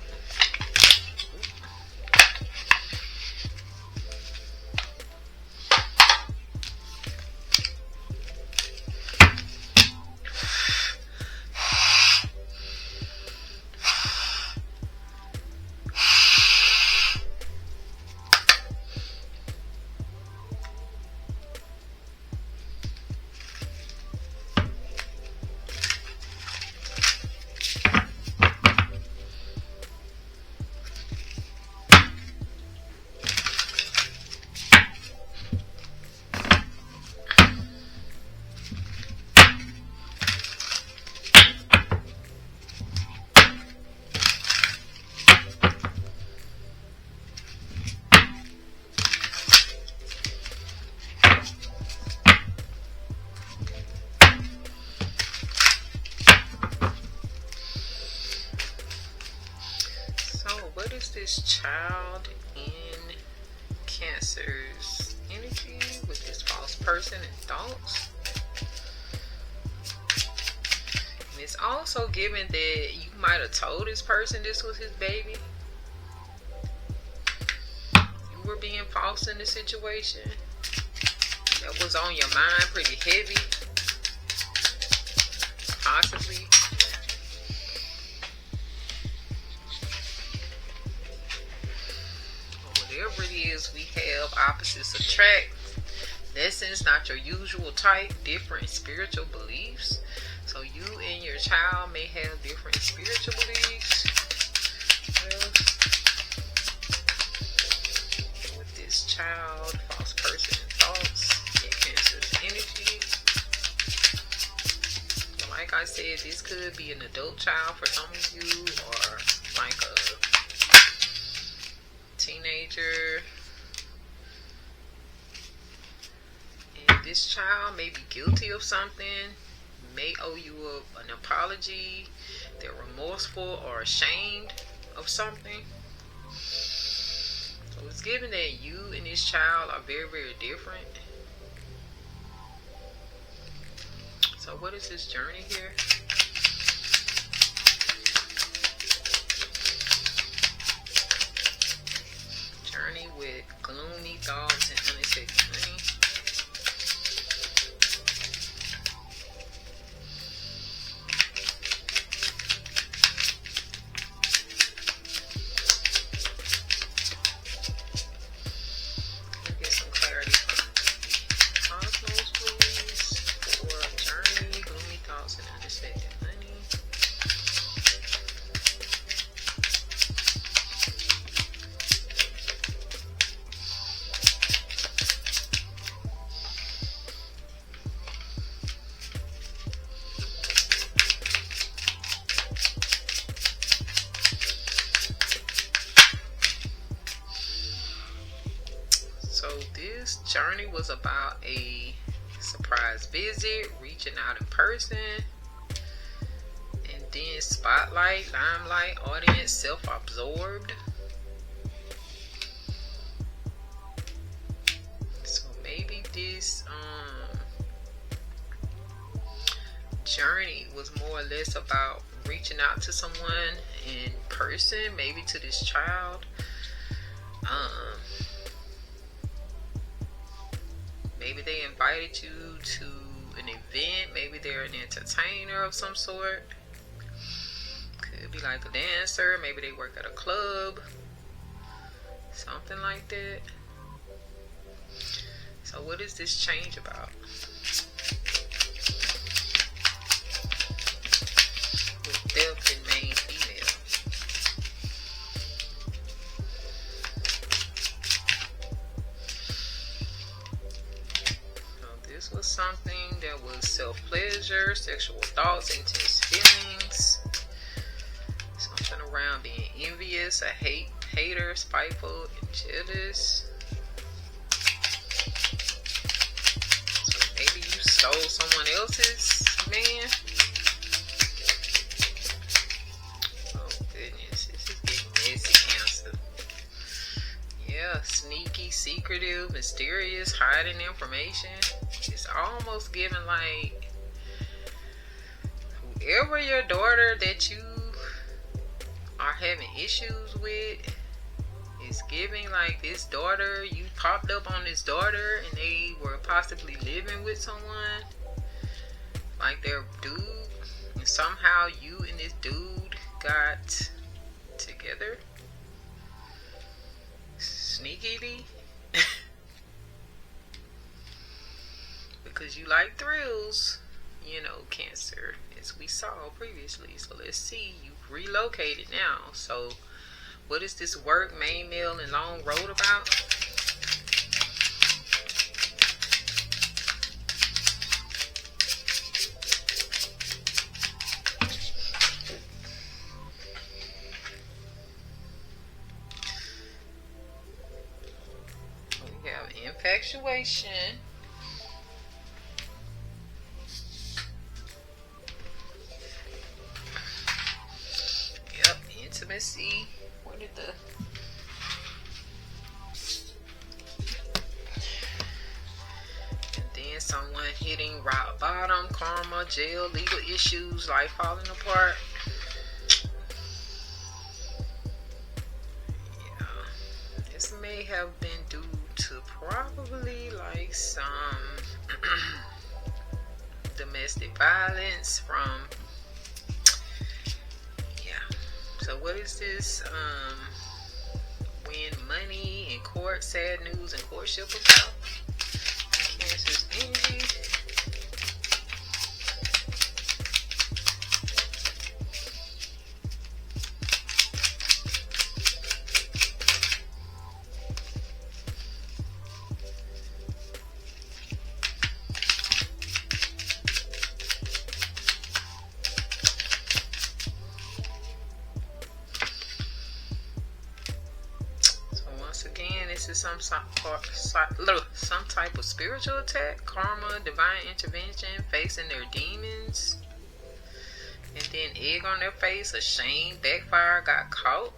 child in Cancer's energy with this false person and thoughts. And it's also given that you might have told this person this was his baby. You were being false in the situation. That was on your mind pretty heavy. Possibly. Whatever it is, we have opposites attract. Lessons not your usual type, different spiritual beliefs. So you and your child may have different spiritual beliefs. Well, with this child, false person thoughts, and Cancer's energy. Like I said, this could be an adult child for some of you, or like a teenager. And this child may be guilty of something, may owe you an apology. They're remorseful or ashamed of something. So it's given that you and this child are very, very different. So what is this journey here? Journey with gloomy thoughts and unexpected money. Get some clarity from Cosmos, please, for journey, gloomy thoughts and unexpected money. So this journey was about a surprise visit, reaching out in person, and then spotlight, limelight, audience, self-absorbed. So maybe this journey was more or less about reaching out to someone in person, maybe to this child. Maybe they invited you to an event. Maybe they're an entertainer of some sort. Could be like a dancer. Maybe they work at a club. Something like that. So what is this change about? With depth and main female. This was something that was self-pleasure, sexual thoughts, intense feelings. Something around being envious, a hater, spiteful, and jealous. So maybe you stole someone else's man. Oh goodness, this is getting messy, Cancer. Yeah, sneaky, secretive, mysterious, hiding information. It's almost giving like whoever your daughter that you are having issues with is giving like this daughter, you popped up on this daughter and they were possibly living with someone, like their dude, and somehow you and this dude got together sneakily. Because you like thrills, you know, Cancer, as we saw previously. So let's see, you've relocated now. So what is this work, main meal, and long road about? We have infatuation. Intimacy. Where did the someone hitting rock bottom, karma, jail, legal issues, life falling apart. Yeah, this may have been due to probably like some domestic violence from, yeah. So what is this? Win money in court, sad news and courtship about. Cancer's energy. Again, this is some type of spiritual attack, karma, divine intervention, facing their demons, and then egg on their face, a shame, backfire, got caught.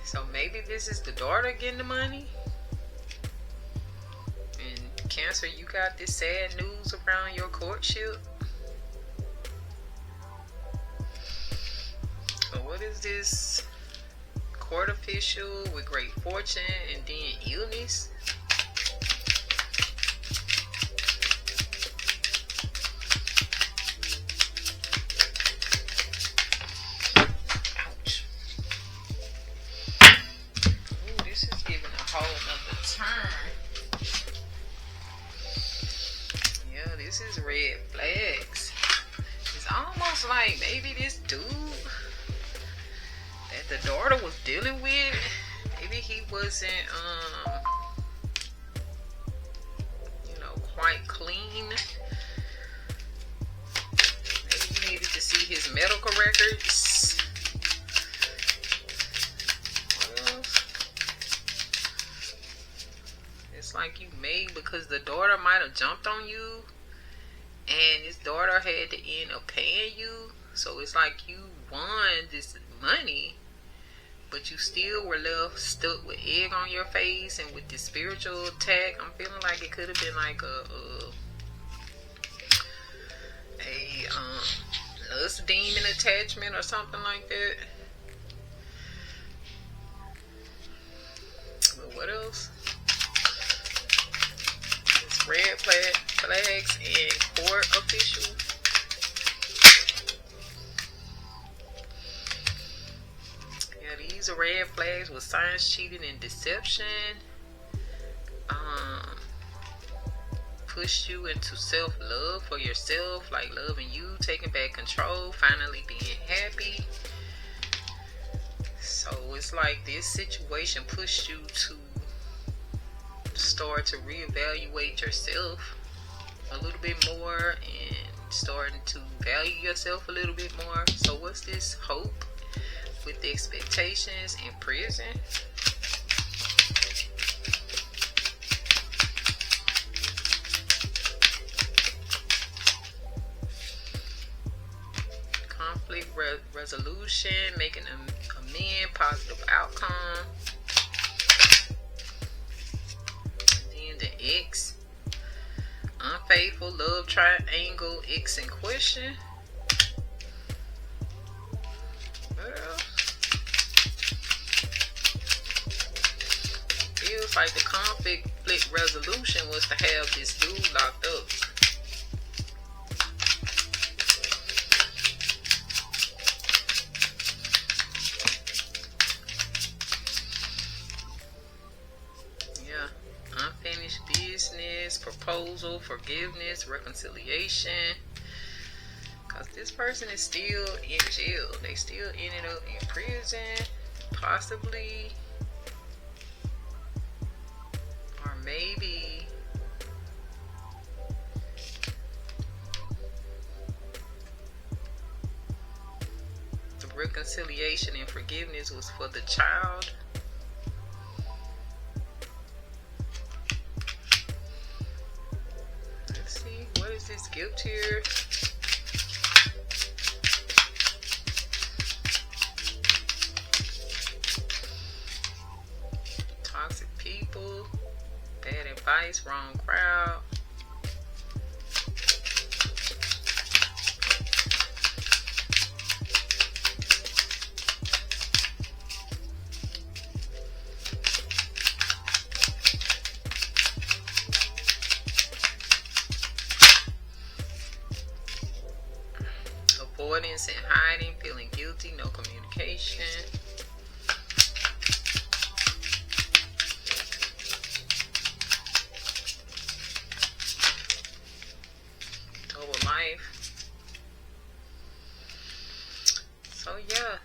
So maybe this is the daughter getting the money. And Cancer, you got this sad news around your courtship. So what is this? Court official with great fortune and then illness. Yeah, this is red flags. It's almost like maybe this dude that the daughter was dealing with, maybe he wasn't quite clean. Maybe you needed to see his medical records. It's like you made, because the daughter might have jumped on you and his daughter had to end up paying you. So it's like you won this money, but you still were left stuck with egg on your face and with this spiritual attack. I'm feeling like it could have been like a lust demon attachment or something like that. But what else? It's red flags and court official. Yeah, these are red flags with signs, cheating, and deception. Push you into self-love for yourself, like loving you, taking back control, finally being happy. So it's like this situation pushed you to start to reevaluate yourself a little bit more and starting to value yourself a little bit more. So what's this hope with the expectations in prison? Conflict resolution, making a amend, positive outcome. Then the X, unfaithful, love triangle, X in question. Well, feels like the conflict resolution was to have this dude locked up. Unfinished business, proposal, forgiveness, reconciliation. Because this person is still in jail. They still ended up in prison, possibly. Or maybe the reconciliation and forgiveness was for the child. is this guilt here? Toxic people, bad advice, wrong crowd. Avoidance and hiding, feeling guilty, no communication. Double life. So yeah,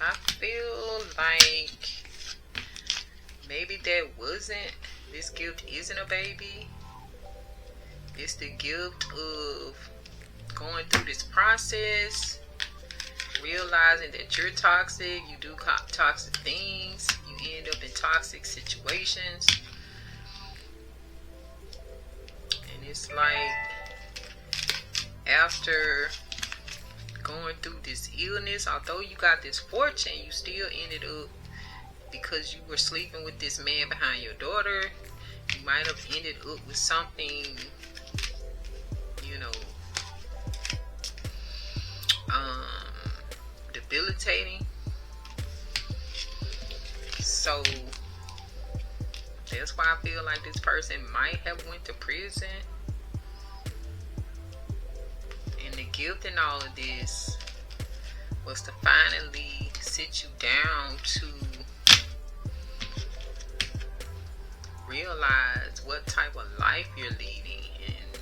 I feel like maybe that wasn't, this gift isn't a baby. It's the gift of going through this process, realizing that you're toxic, you do toxic things, you end up in toxic situations, and it's like after going through this illness, although you got this fortune, you still ended up, because you were sleeping with this man behind your daughter, you might have ended up with something, you know, debilitating. So that's why I feel like this person might have went to prison. And the gift in all of this was to finally sit you down to realize what type of life you're leading, and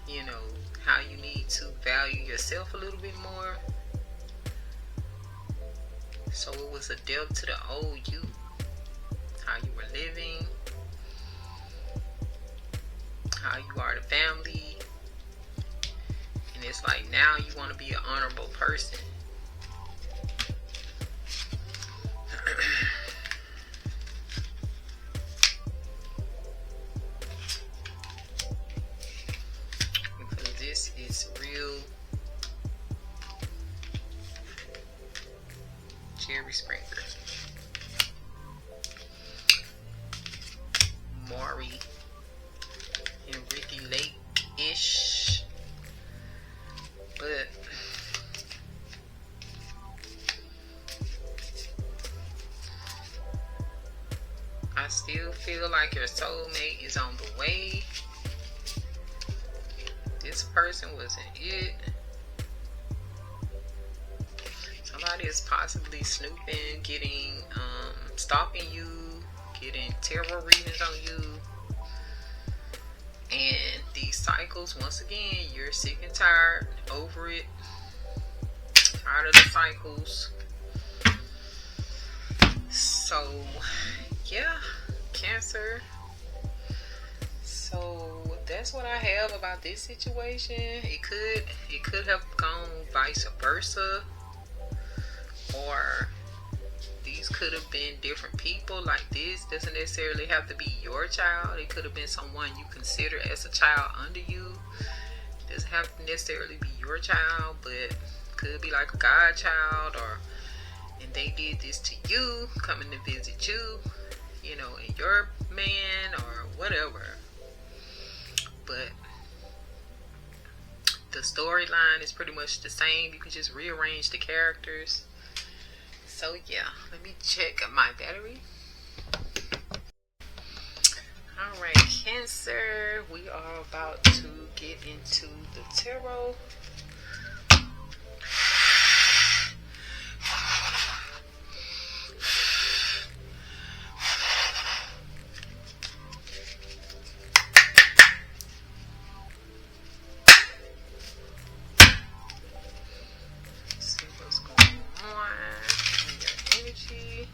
you know how you need to value yourself a little bit more. So it was a death to the old you, how you were living, how you are to family, and it's like now you want to be an honorable person. Because this is real Jerry Springer. Maury and Ricky Lake-ish. But I still feel like your soulmate is on the way. This person wasn't it. Somebody is possibly snooping, getting stalking you, getting tarot readings on you. And these cycles, once again, you're sick and tired, over it, tired of the cycles. So yeah, Cancer. So that's what I have about this situation. It could have gone vice versa, or these could have been different people. Like, this doesn't necessarily have to be your child. It could have been someone you consider as a child under you. It doesn't have to necessarily be your child, but could be like a godchild, or and they did this to you, coming to visit you, you know, and your man or whatever. But the storyline is pretty much the same. You can just rearrange the characters. So yeah, let me check my battery. Alright, Cancer, we are about to get into the tarot. See what's going on in your energy.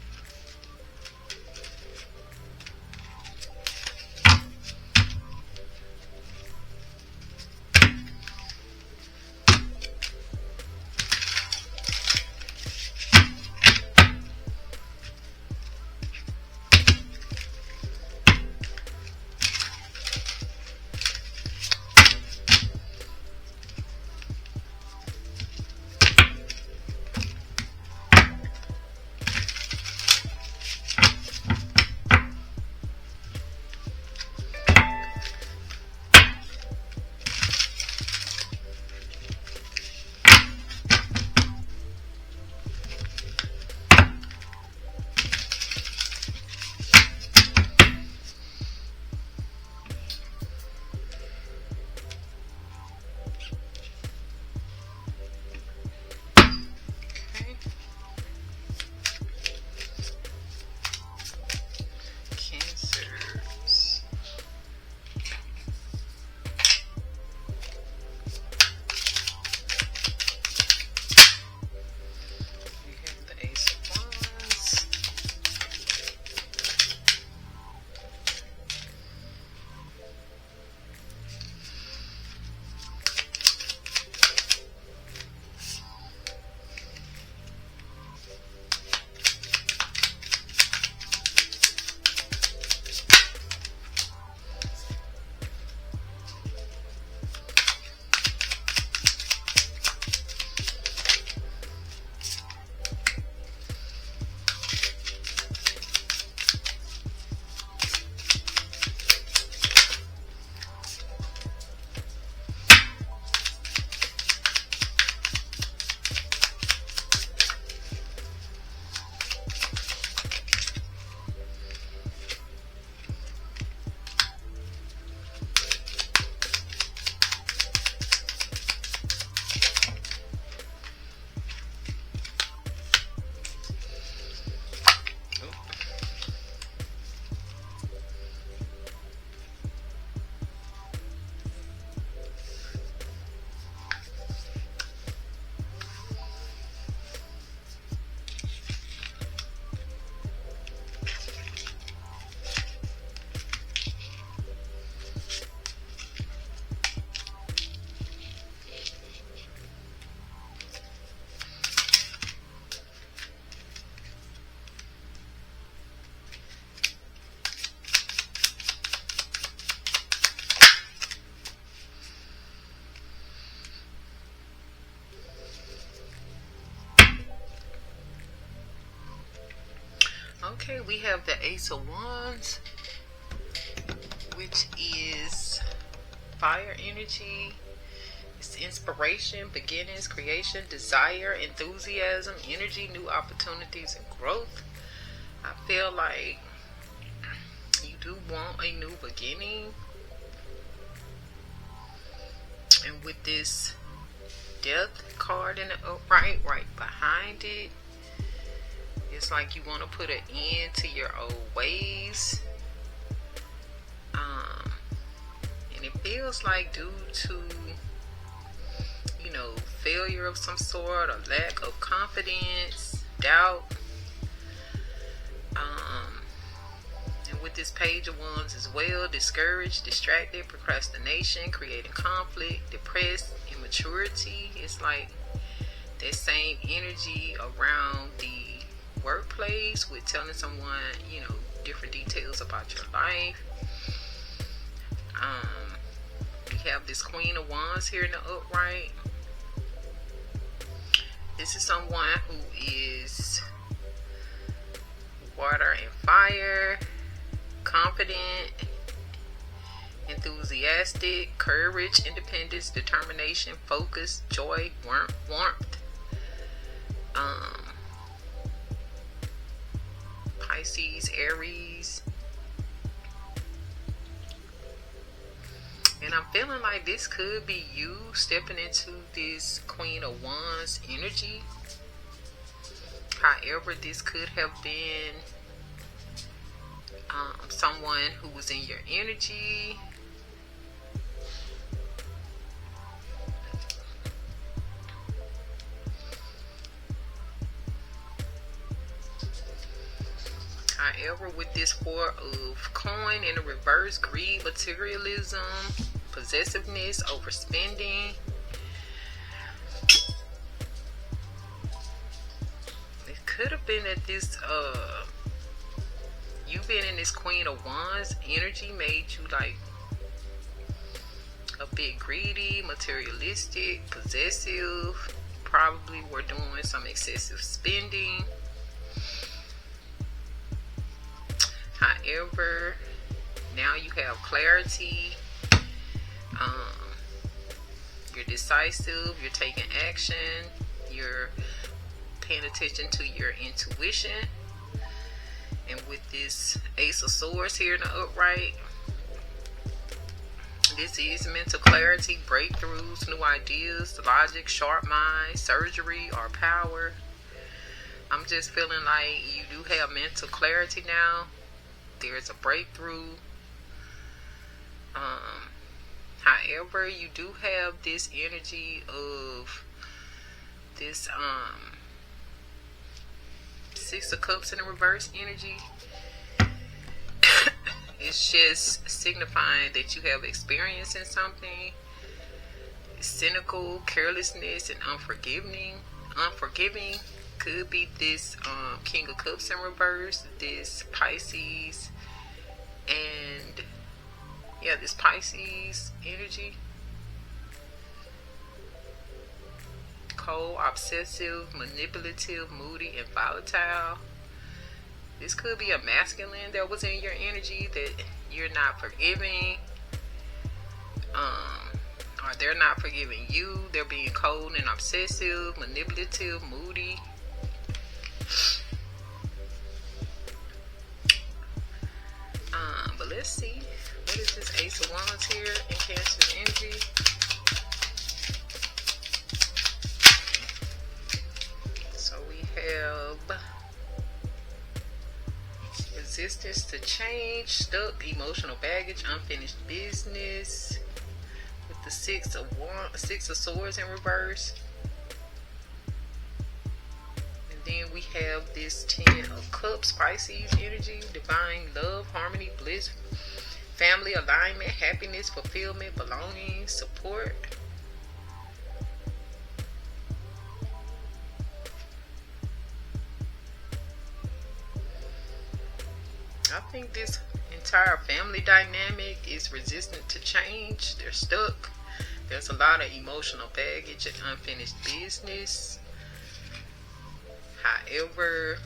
Okay, we have the Ace of Wands, which is fire energy. It's inspiration, beginnings, creation, desire, enthusiasm, energy, new opportunities, and growth. I feel like you do want a new beginning. And with this Death card in the upright, right behind it, it's like you want to put an end to your old ways. And it feels like due to, failure of some sort or lack of confidence, doubt. And with this Page of Wands as well, discouraged, distracted, procrastination, creating conflict, depressed, immaturity. It's like that same energy around the workplace with telling someone, different details about your life. We have this Queen of Wands here in the upright. This is someone who is water and fire, confident, enthusiastic, courage, independence, determination, focus, joy, warmth. Pisces, Aries. And I'm feeling like this could be you stepping into this Queen of Wands energy. However, this could have been someone who was in your energy. However, with this Four of Coin in the reverse, greed, materialism, possessiveness, overspending. It could have been that this, you being in this Queen of Wands energy made you like a bit greedy, materialistic, possessive. Probably were doing some excessive spending. However, now you have clarity. You're decisive. You're taking action. You're paying attention to your intuition. And with this Ace of Swords here in the upright, this is mental clarity, breakthroughs, new ideas, logic, sharp mind, surgery, or power. I'm just feeling like you do have mental clarity now. There's a breakthrough. However, you do have this energy of this Six of Cups in the reverse energy. It's just signifying that you have experience in something. Cynical, carelessness, and unforgiving could be this King of Cups in reverse, this Pisces, and this Pisces energy. Cold, obsessive, manipulative, moody, and volatile. This could be a masculine that was in your energy that you're not forgiving. Or they're not forgiving you. They're being cold and obsessive, manipulative, moody. But let's see. What is this Ace of Wands here in Cancer's energy? So we have resistance to change, stuck, emotional baggage, unfinished business. With the Six of Swords in reverse. And then we have this 10 of Cups, Pisces energy, divine love, harmony, bliss, family alignment, happiness, fulfillment, belonging, support. I think this entire family dynamic is resistant to change. They're stuck. There's a lot of emotional baggage and unfinished business. However,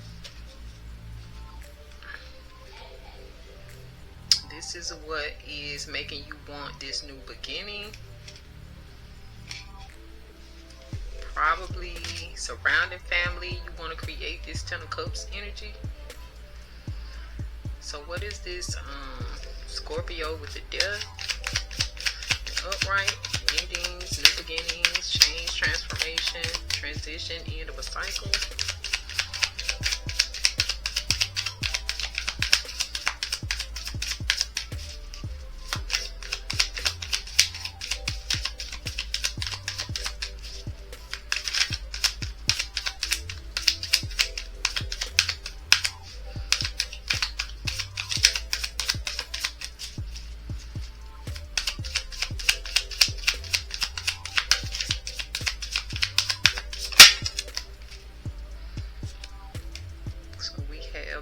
this is what is making you want this new beginning. Probably surrounding family. You want to create this Ten of Cups energy. So what is this Scorpio with the Death? The Upright, endings, new beginnings, change, transformation, transition, end of a cycle.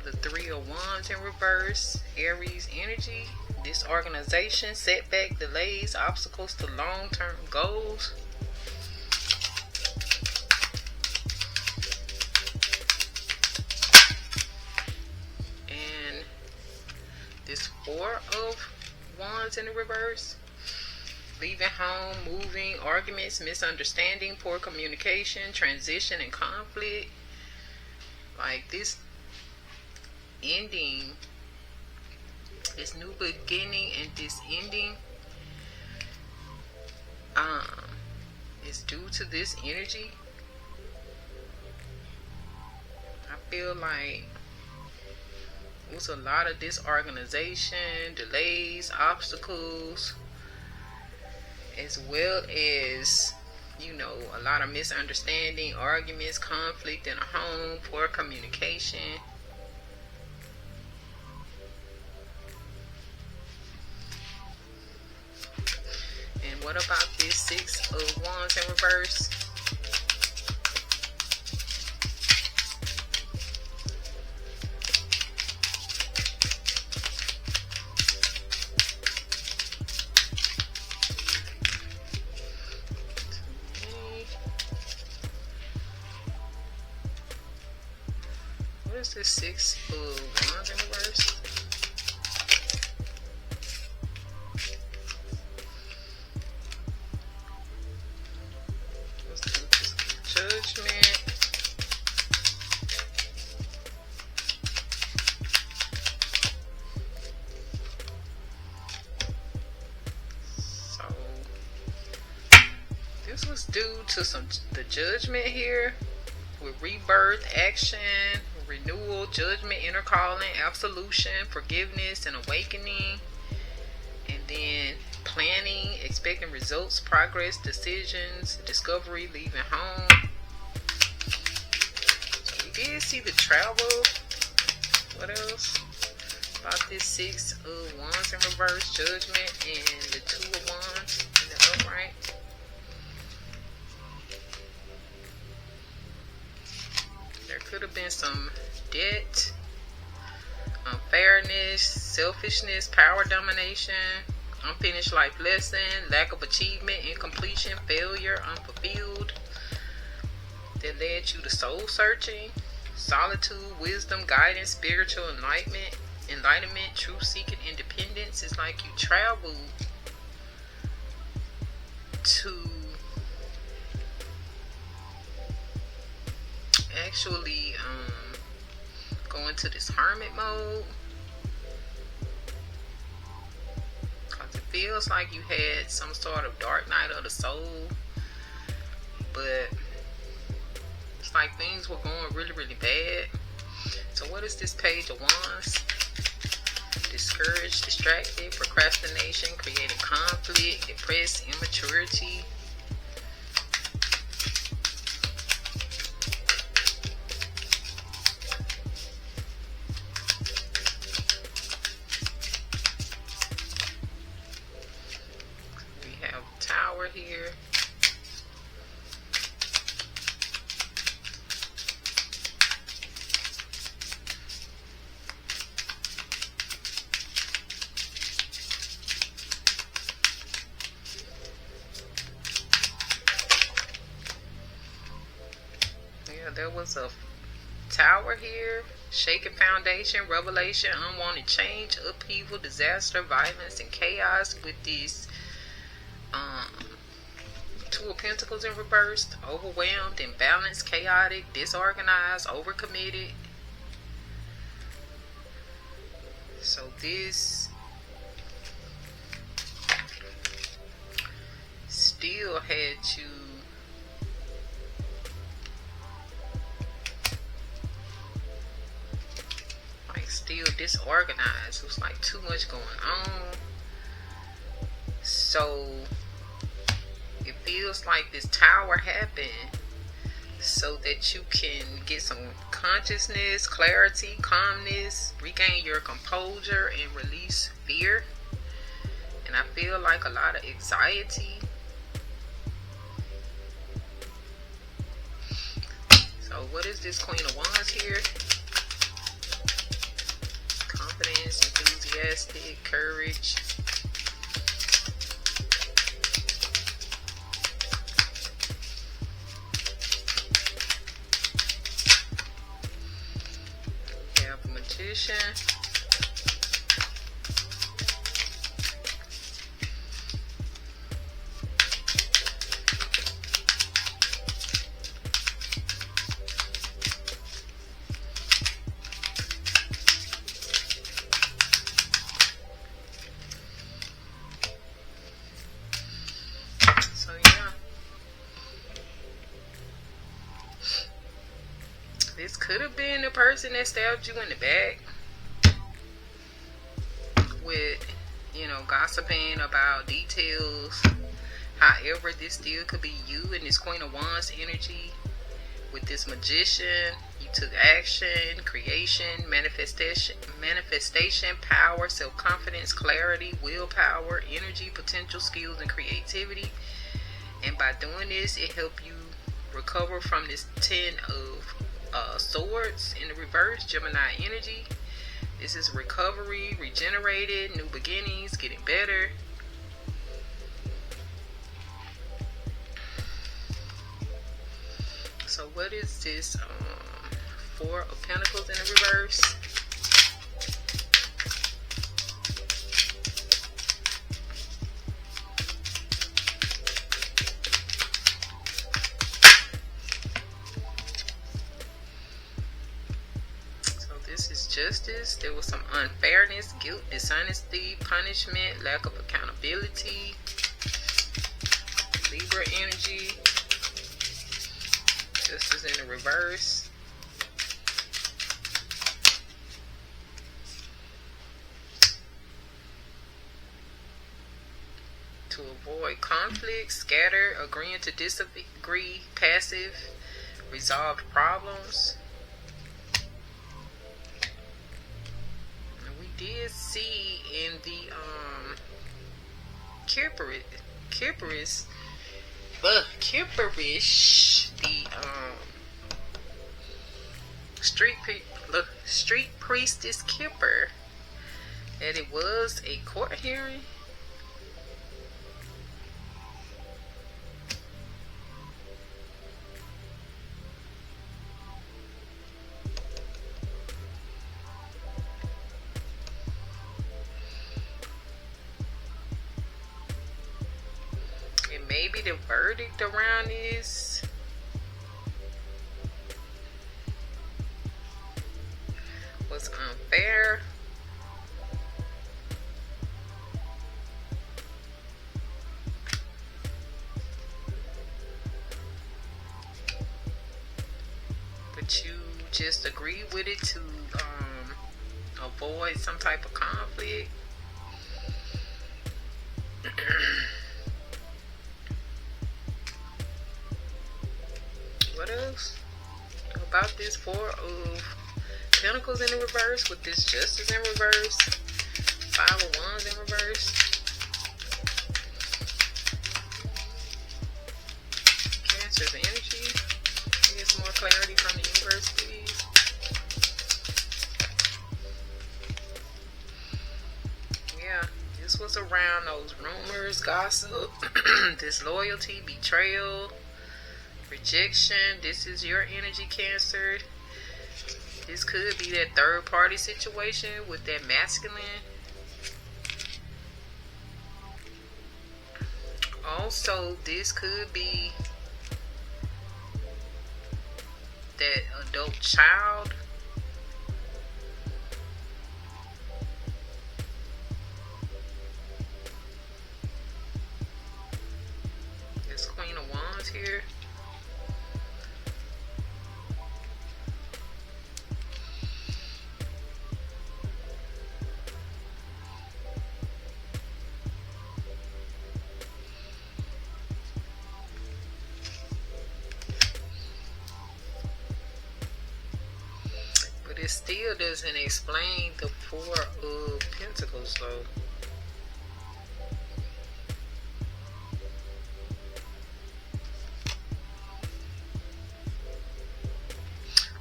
The Three of Wands in reverse, Aries energy, disorganization, setback, delays, obstacles to long-term goals. And this Four of Wands in the reverse, leaving home, moving, arguments, misunderstanding, poor communication, transition, and conflict. Like this ending, this new beginning and this ending is due to this energy. I feel like it was a lot of disorganization, delays, obstacles, as well as, you know, a lot of misunderstanding, arguments, conflict in a home, poor communication. And what about this Six of Wands in reverse? What is this Six of Wands in reverse? Judgment. So this was due to the Judgment here with rebirth, action, renewal, judgment, inner calling, absolution, forgiveness, and awakening. And then planning, expecting results, progress, decisions, discovery, leaving home. So we did see the travel. What else? About this Six of Wands in reverse, judgment, and the Two of Wands in the upright. There could have been some debt, unfairness, selfishness, power domination, unfinished life lesson, lack of achievement, incompletion, failure, unfulfilled, that led you to soul searching, solitude, wisdom, guidance, spiritual enlightenment, truth seeking, independence. It's like you traveled to actually go into this hermit mode. It feels like you had some sort of dark night of the soul, but it's like things were going really, really bad. So what is this Page of Wands? Discouraged, distracted, procrastination, creating conflict, depressed, immaturity. Tower here. Yeah, there was a Tower here. Shaken foundation, revelation, unwanted change, upheaval, disaster, violence, and chaos with this Two of Pentacles in reverse. Overwhelmed, imbalanced, chaotic, disorganized, overcommitted. So this still had you like still disorganized. It was like too much going on. So it feels like this tower happened so that you can get some consciousness, clarity, calmness, regain your composure, and release fear. And I feel like a lot of anxiety. So what is this Queen of Wands here? Confidence, enthusiastic, courage. We have a Magician. So yeah, this could have been the person that stabbed you in the back with, gossiping about details. However, this still could be you and this Queen of Wands energy with this Magician. You took action, creation, manifestation, power, self-confidence, clarity, willpower, energy, potential, skills, and creativity. And by doing this, it helped you recover from this 10 of Swords in the reverse, Gemini energy. This is recovery, regenerated, new beginnings, getting better. So what is this? Four of Pentacles in the reverse. This is justice. There was some unfairness, guilt, dishonesty, punishment, lack of accountability. Libra energy. Justice in the reverse. To avoid conflict, scatter, agreeing to disagree, passive, resolved problems. Did see in the Kiperish, the street priestess Kipper, that it was a court hearing. Maybe the verdict around this was unfair. But you just agree with it to avoid some type of conflict. What else about this Four of Pentacles in the reverse with this Justice in reverse, Five of Wands in reverse, Cancer's energy? Get some more clarity from the universe, please. Yeah, this was around those rumors, gossip, disloyalty, betrayal, rejection. This is your energy, Cancer. This could be that third party situation with that masculine. Also, this could be that adult child. This Queen of Wands here. But it still doesn't explain the Four of Pentacles though.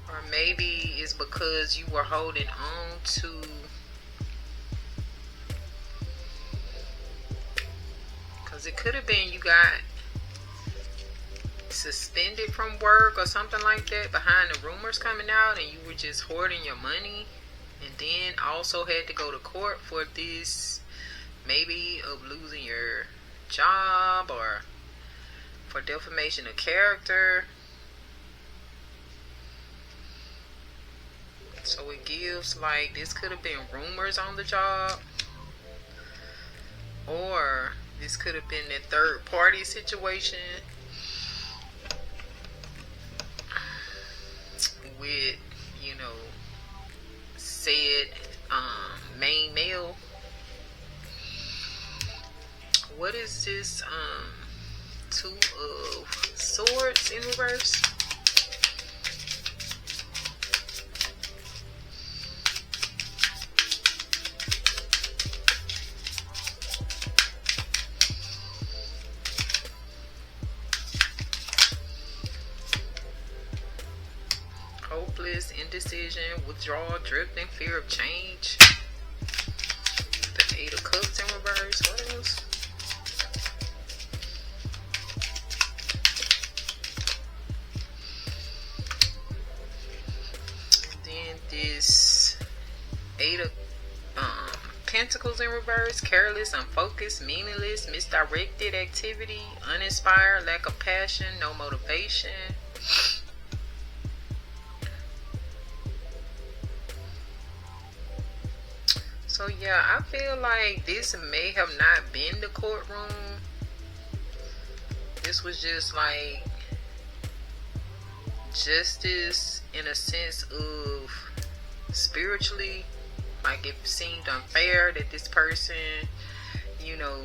Or maybe it's because you were holding on to it could have been you got suspended from work or something like that behind the rumors coming out, and you were just hoarding your money, and then also had to go to court for this, maybe of losing your job or for defamation of character. So it gives like this could have been rumors on the job, or this could have been that third party situation with, you know, said main male. What is this? Two of Swords in reverse. Hopeless, indecision, withdrawal, drifting, fear of change. The Eight of Cups in reverse. What else? Then this Eight of Pentacles in reverse. Careless, unfocused, meaningless, misdirected activity, uninspired, lack of passion, no motivation. So yeah, I feel like this may have not been the courtroom. This was just like justice in a sense of spiritually. Like it seemed unfair that this person, you know,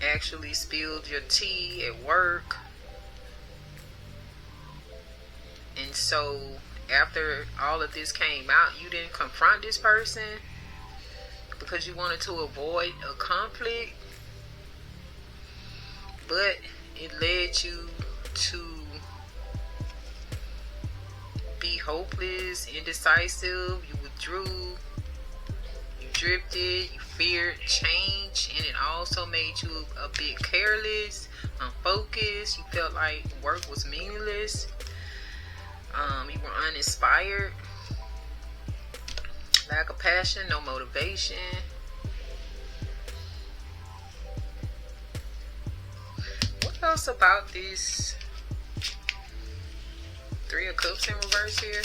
actually spilled your tea at work. And so after all of this came out, you didn't confront this person because you wanted to avoid a conflict, but it led you to be hopeless, indecisive. You withdrew, you drifted, you feared change, and it also made you a bit careless, unfocused. You felt like work was meaningless. You were uninspired, lack of passion, no motivation. What else about this Three of Cups in reverse here?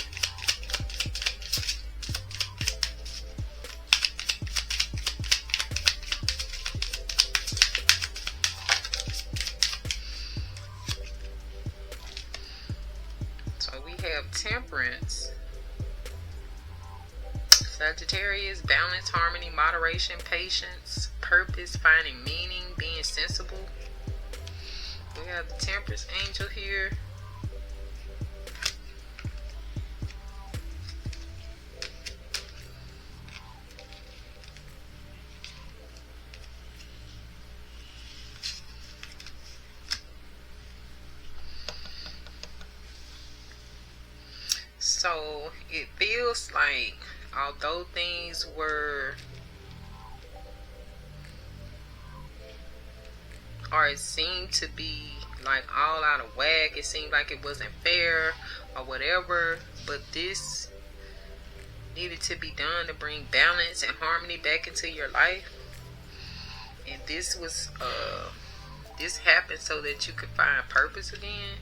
Temperance, Sagittarius, balance, harmony, moderation, patience, purpose, finding meaning, being sensible. We have the Temperance angel here. So it feels like although things were, or it seemed to be like all out of whack, it seemed like it wasn't fair, or whatever, but this needed to be done to bring balance and harmony back into your life. And this was this happened so that you could find purpose again.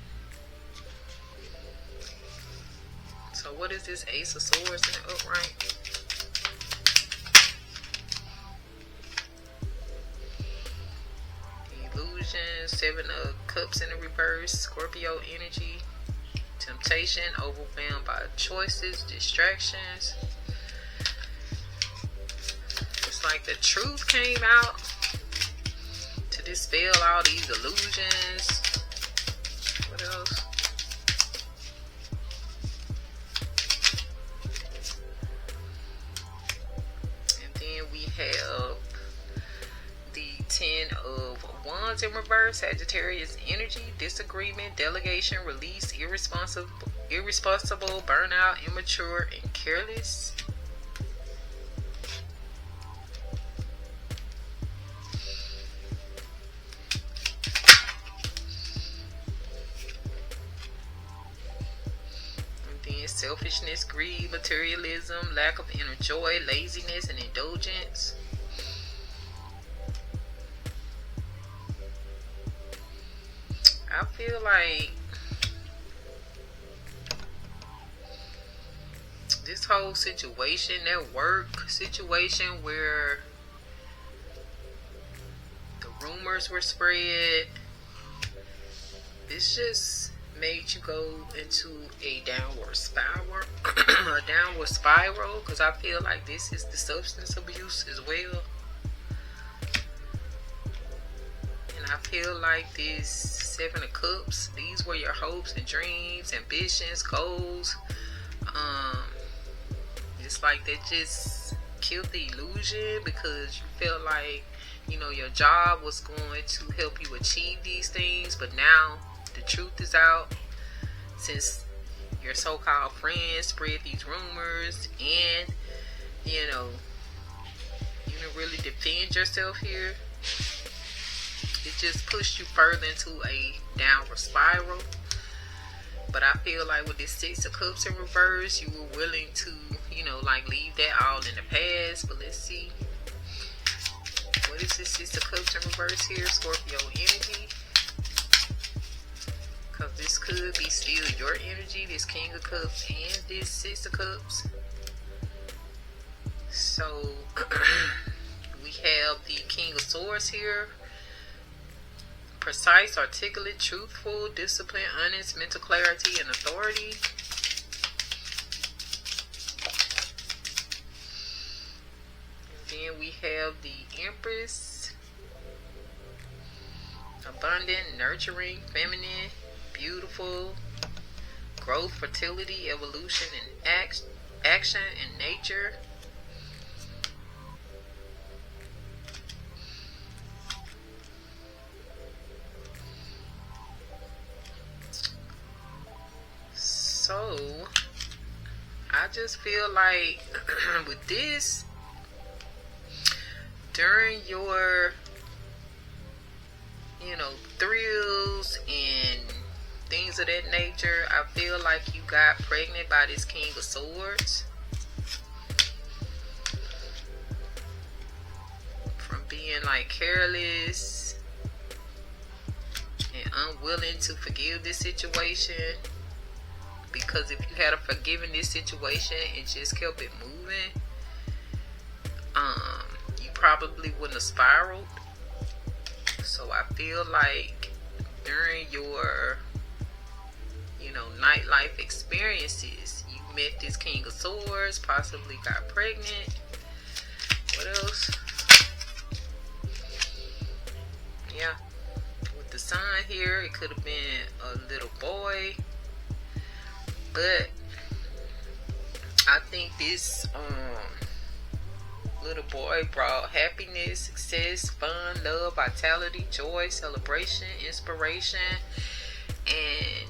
So what is this Ace of Swords in the upright? Illusion, Seven of Cups in the reverse, Scorpio energy, temptation, overwhelmed by choices, distractions. It's like the truth came out to dispel all these illusions. What else? And then we have the Ten of Wands in reverse, Sagittarius energy, disagreement, delegation, release, irresponsible, burnout, immature, and careless. And then selfishness, greed, materialism, lack of inner joy, laziness, and indulgence. I feel like this whole situation, that work situation where the rumors were spread, this just made you go into a downward spiral, because I feel like this is the substance abuse as well. And I feel like this Seven of Cups, these were your hopes and dreams, ambitions, goals. It's like that just killed the illusion, because you felt like, you know, your job was going to help you achieve these things, but now the truth is out, since your so-called friends spread these rumors, and you know, you didn't really defend yourself here. It just pushed you further into a downward spiral. But I feel like with this Six of Cups in reverse, you were willing to, you know, like leave that all in the past. But let's see. What is this Six of Cups in reverse here? Scorpio energy. Because this could be still your energy. This King of Cups and this Six of Cups. So, we have the King of Swords here. Precise, articulate, truthful, disciplined, honest, mental clarity, and authority. And then we have the Empress. Abundant, nurturing, feminine, beautiful, growth, fertility, evolution, and action in nature. So, I just feel like with this, during your, you know, thrills and things of that nature, I feel like you got pregnant by this King of Swords. From being like careless and unwilling to forgive this situation. Because if you had forgiven this situation and just kept it moving, you probably wouldn't have spiraled. So I feel like during your, you know, nightlife experiences, you met this King of Swords, possibly got pregnant. What else? Yeah, with the Sun here, it could have been a little boy. But I think this little boy brought happiness, success, fun, love, vitality, joy, celebration, inspiration, and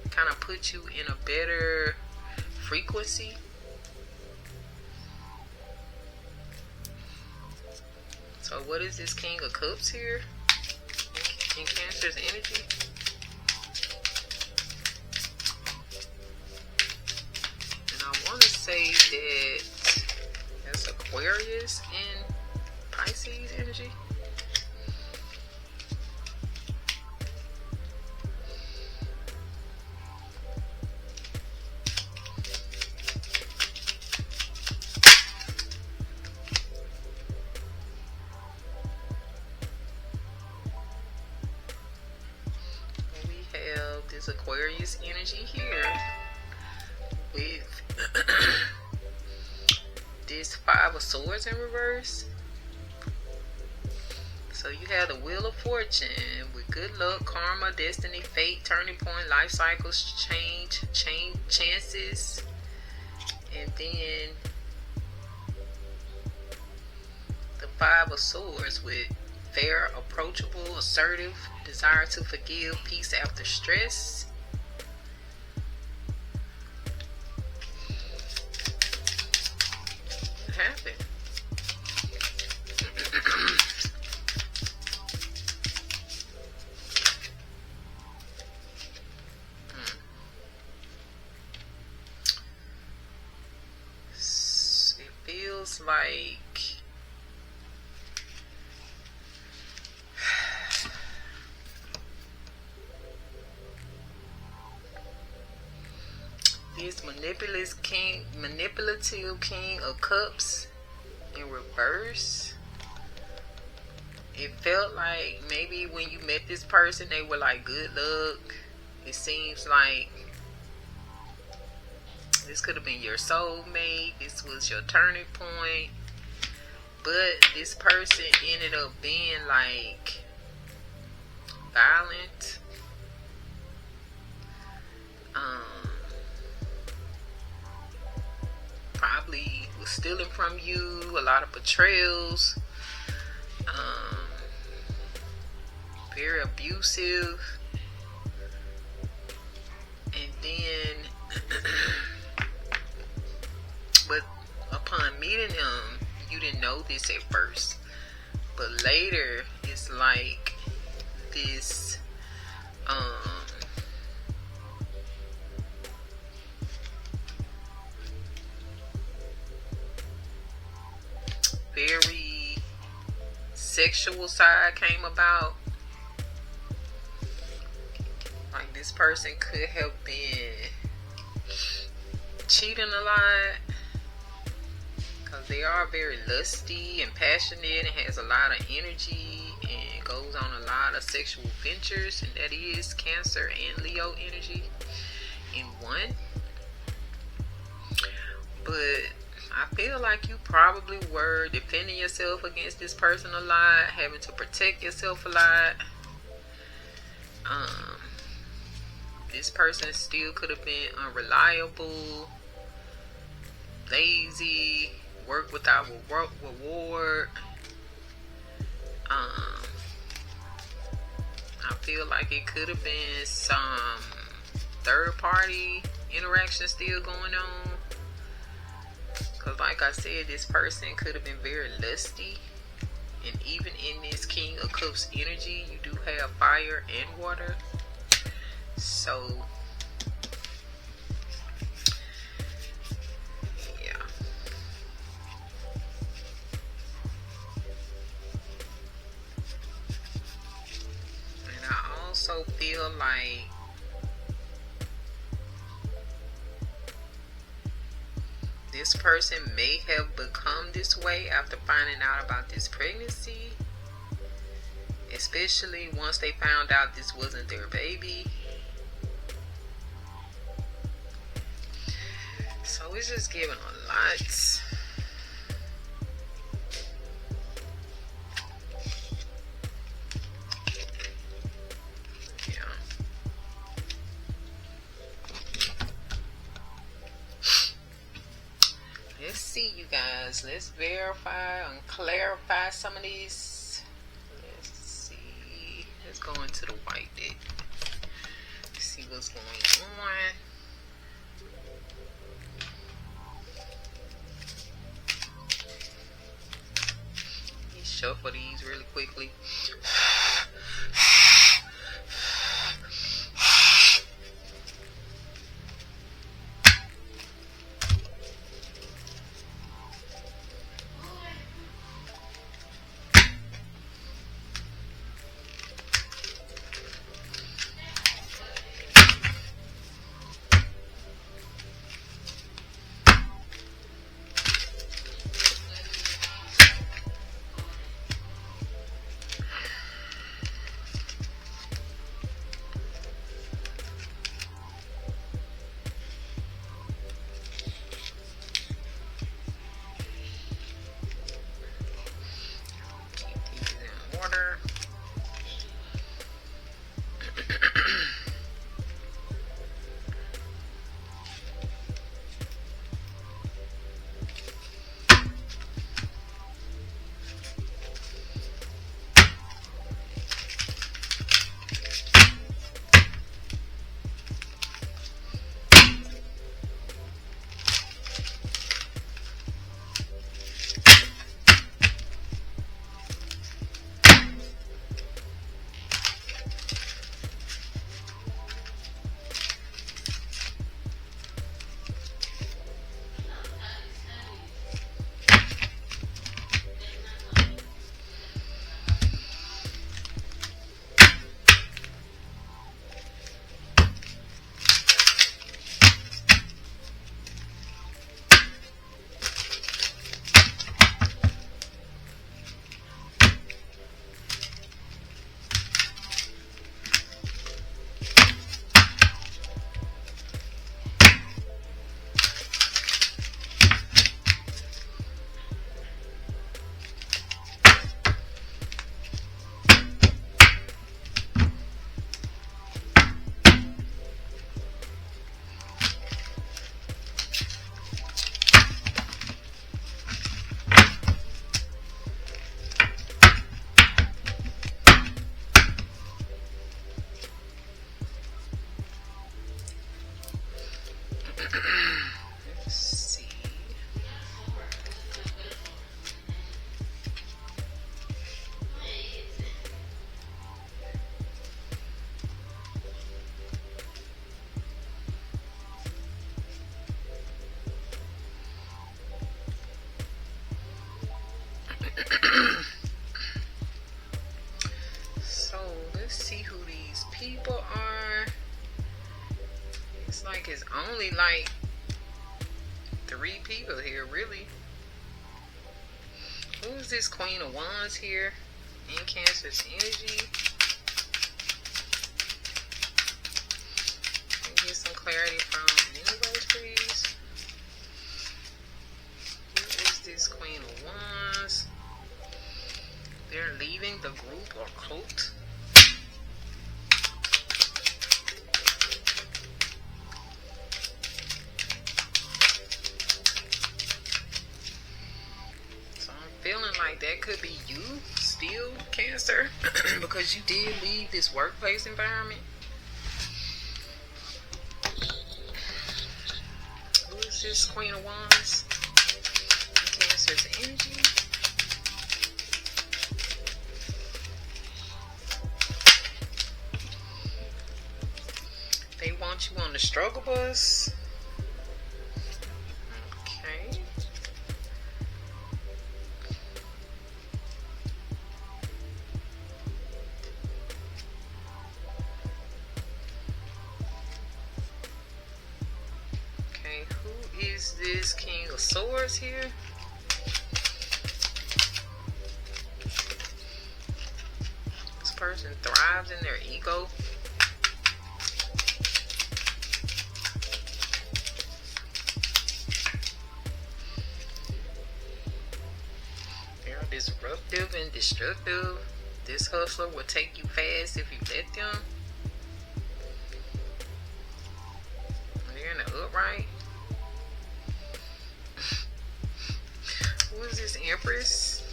kind of put you in a better frequency. So what is this King of Cups here in Cancer's energy? that's Aquarius and Pisces energy. This Aquarius energy here with this Five of Swords in reverse. So you have the Wheel of Fortune with good luck, karma, destiny, fate, turning point, life cycles, change, chances, and then the Five of Swords with fair, approachable, assertive, desire to forgive, peace after stress. What happened? It feels like this manipulative king of cups in reverse. It felt like maybe when you met this person, they were like good luck. It seems like this could have been your soulmate. This was your turning point. But this person ended up being like violent. Probably was stealing from you, a lot of betrayals, very abusive, and then but upon meeting him, you didn't know this at first, but later it's like this very sexual side came about. Like this person could have been cheating a lot, because they are very lusty and passionate and has a lot of energy and goes on a lot of sexual ventures, and that is Cancer and Leo energy in one. But I feel like you probably were defending yourself against this person a lot, having to protect yourself a lot. This person still could have been unreliable, lazy, work without reward. I feel like it could have been some third party interaction still going on. Because like I said, this person could have been very lusty. And even in this King of Cups energy, you do have fire and water. So, yeah. And I also feel like this person may have become this way after finding out about this pregnancy, especially once they found out this wasn't their baby. So it's just giving a lot. Let's see, you guys. Let's verify and clarify some of these. Let's see. Let's go into the white deck. See what's going on. Let's shuffle these really quickly. like it's only like 3 people here, really. Who is this Queen of Wands here in Cancer's energy? Can we get some clarity from the universe, please? Who is this Queen of Wands? They're leaving the group or cult. Feeling like that could be you still, Cancer, because you did leave this workplace environment. Who is this Queen of Wands? Cancer's energy. They want you on the struggle bus. Okay. Who is this King of Swords here? This person thrives in their ego. They're disruptive and destructive. This hustler will take you fast if you let them. They're in the upright. Who is this Empress?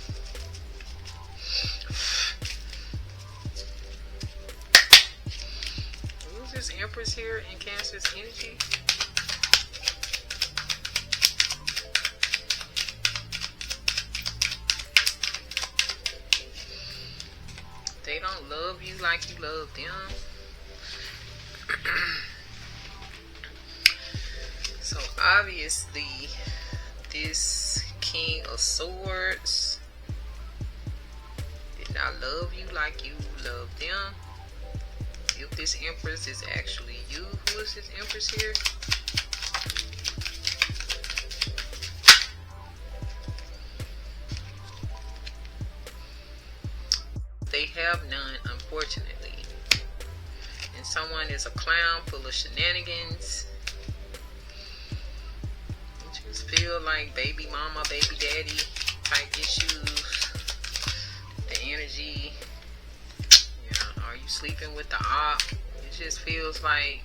Who is this Empress here in Cancer's energy? They don't love you like you love them. So obviously this King of Swords did not love you like you love them. If this Empress is actually you, who is this Empress here? They have none, unfortunately. And someone is a clown full of shenanigans. You just feel like baby mama, baby daddy type issues. The energy. Yeah, are you sleeping with the op? It just feels like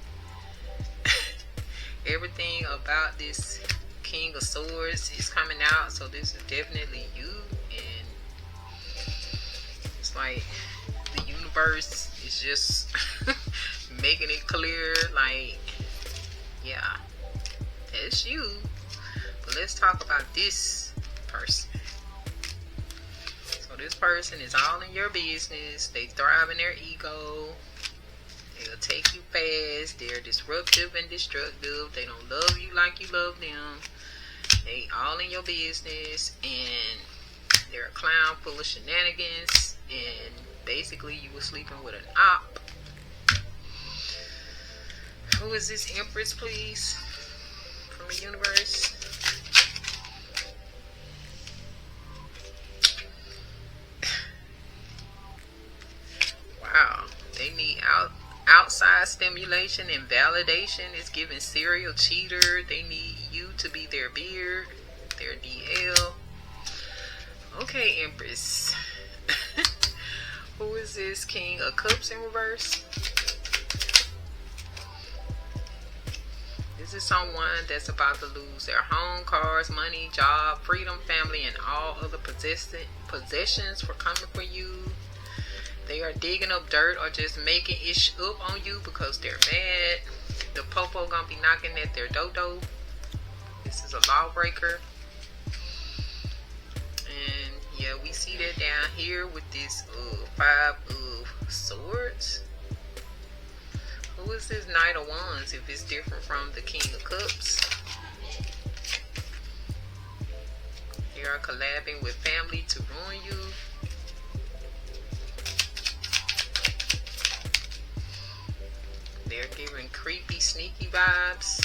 everything about this King of Swords is coming out. So this is definitely you. And it's like the universe is just making it clear, like, yeah, that's you. But let's talk about this person. So this person is all in your business. They thrive in their ego. They'll take you fast. They're disruptive and destructive. They don't love you like you love them. They all in your business, and they're a clown full of shenanigans. And basically you were sleeping with an op. Who is this Empress, please, from the universe? Wow, they need outside stimulation and validation. It's giving serial cheater. They need you to be their beard, their DL. Okay, Empress. Who is this King of Cups in reverse? This is someone that's about to lose their home, cars, money, job, freedom, family, and all other possessions for coming for you. They are digging up dirt or just making ish up on you because they're mad. The popo gonna be knocking at their dodo. This is a lawbreaker. And yeah, we see that down here with this 5 of Swords. Who is this Knight of Wands if it's different from the King of Cups? They are collabing with family to ruin you. They're giving creepy sneaky vibes.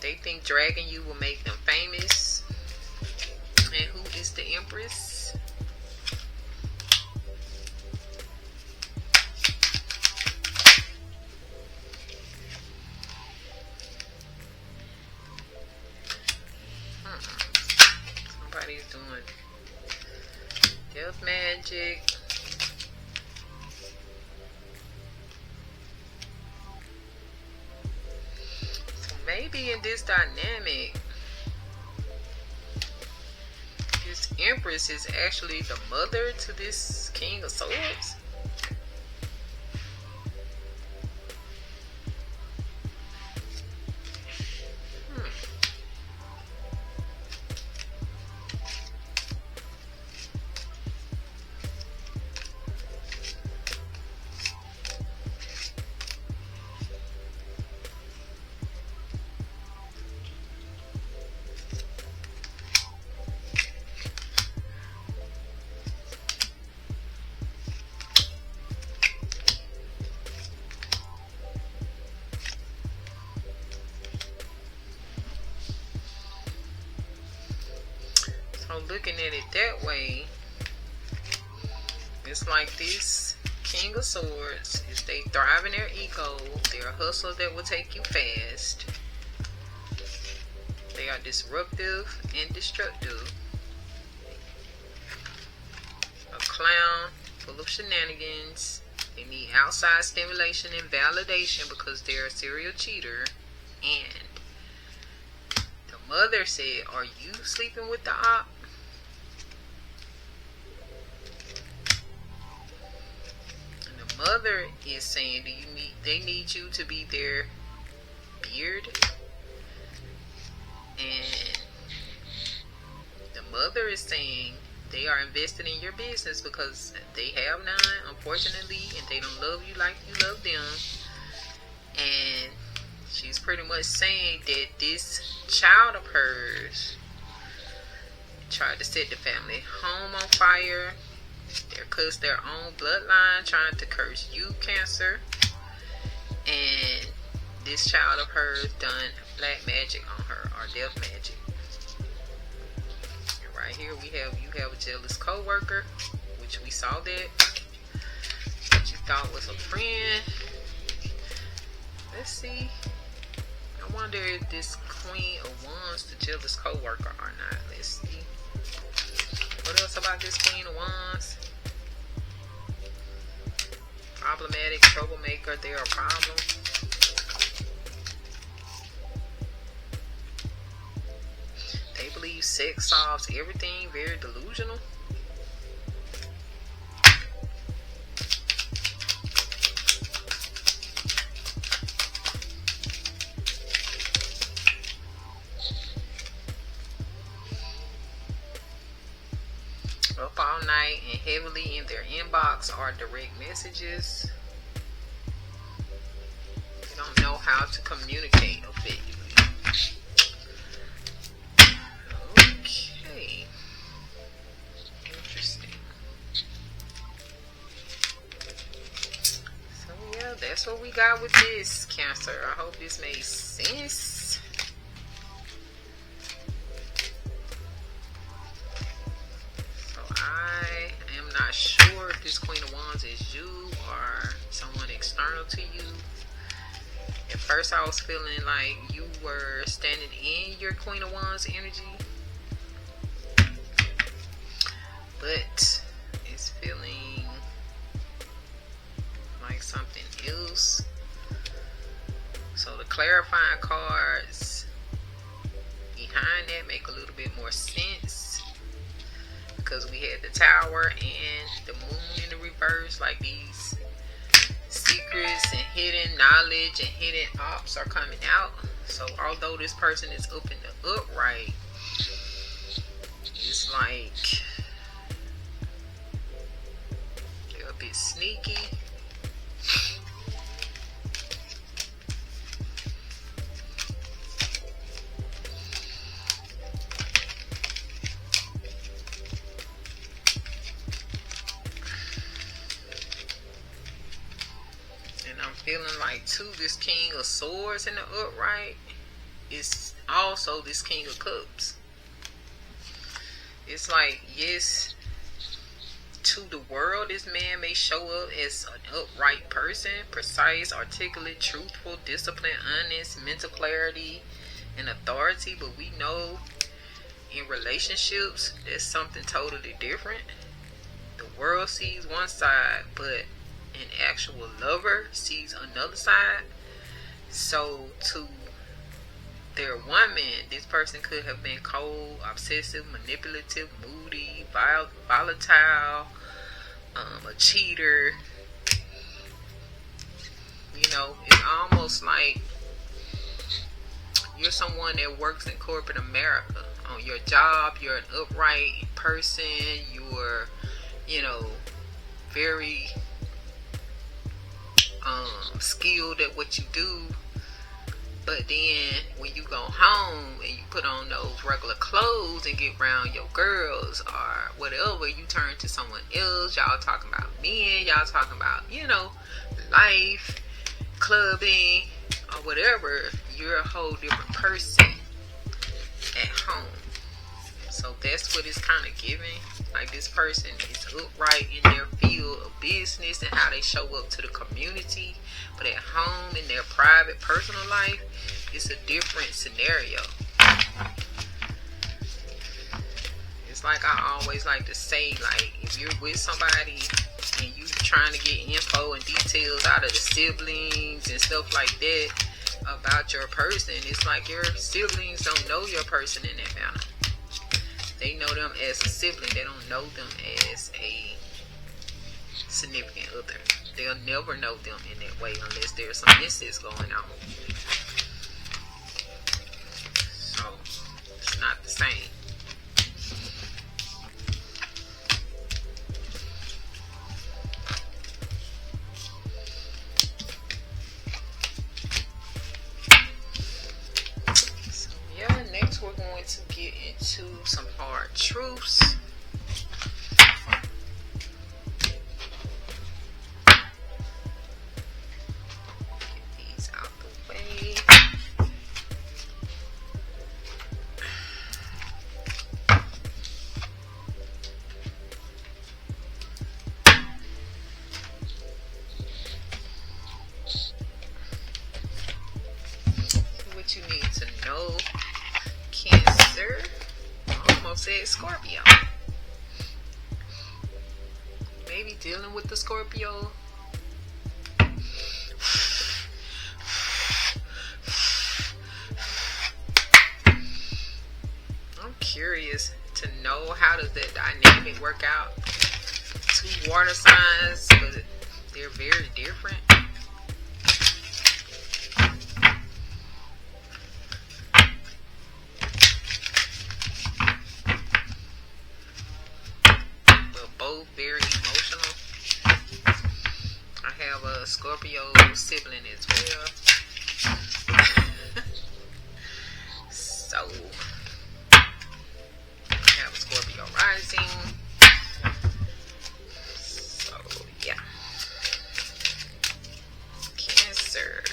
They think dragging you will make them famous. And who is the Empress? Somebody's doing death magic. So maybe in this dynamic, this Empress is actually the mother to this King of Swords. Looking at it that way, it's like this King of Swords is they thrive in their ego. They're a hustler that will take you fast. They are disruptive and destructive. A clown full of shenanigans. They need outside stimulation and validation because they're a serial cheater. And the mother said, "Are you sleeping with the op?" Mother is saying, they need you to be their beard. And the mother is saying they are invested in your business because they have none, unfortunately, and they don't love you like you love them. And she's pretty much saying that this child of hers tried to set the family home on fire. They're cursed their own bloodline, trying to curse you, Cancer. And this child of hers done black magic on her, or death magic. And right here you have a jealous co-worker, which we saw that you thought was a friend. Let's see. I wonder if this Queen of Wands the jealous co-worker or not. Let's see. What else about this Queen of Wands? Problematic, troublemaker, they're a problem. They believe sex solves everything, very delusional. Up all night and heavily in their inbox are direct messages. They don't know how to communicate effectively. Okay. Interesting. So yeah, that's what we got with this, Cancer. I hope this made sense. I am not sure if this Queen of Wands is you or someone external to you. At first I was feeling like you were standing in your Queen of Wands energy, but it's feeling like something else. So the clarifying cards behind that make a little bit more sense. Because we had the Tower and the Moon in the reverse, like these secrets and hidden knowledge and hidden ops are coming out. So although this person is up in the upright, it's like they're a bit sneaky. I'm feeling like too, this King of Swords in the upright is also this King of Cups. It's like, yes, to the world, this man may show up as an upright person, precise, articulate, truthful, disciplined, honest, mental clarity, and authority. But we know in relationships, there's something totally different. The world sees one side, but an actual lover sees another side. So to their woman, this person could have been cold, obsessive, manipulative, moody, volatile, a cheater. You know, it's almost like you're someone that works in corporate America. On your job, you're an upright person. You're, you know, very skilled at what you do. But then when you go home and you put on those regular clothes and get around your girls or whatever, you turn to someone else. Y'all talking about men, y'all talking about, you know, life, clubbing, or whatever. You're a whole different person at home. So that's what it's kind of giving. Like, this person is upright in their field of business and how they show up to the community. But at home, in their private, personal life, it's a different scenario. It's like I always like to say, like, if you're with somebody and you trying to get info and details out of the siblings and stuff like that about your person, it's like your siblings don't know your person in that manner. They know them as a sibling. They don't know them as a significant other. They'll never know them in that way unless there's some incest going on. So it's not the same. So yeah, next we're going to get into some hard truths. What you need to know, Cancer. I almost said Scorpio. Maybe dealing with the Scorpio. I'm curious to know, how does that dynamic work out? Two water signs, but they're very different. Very emotional. I have a Scorpio sibling as well. So I have a Scorpio rising. So yeah. Cancer.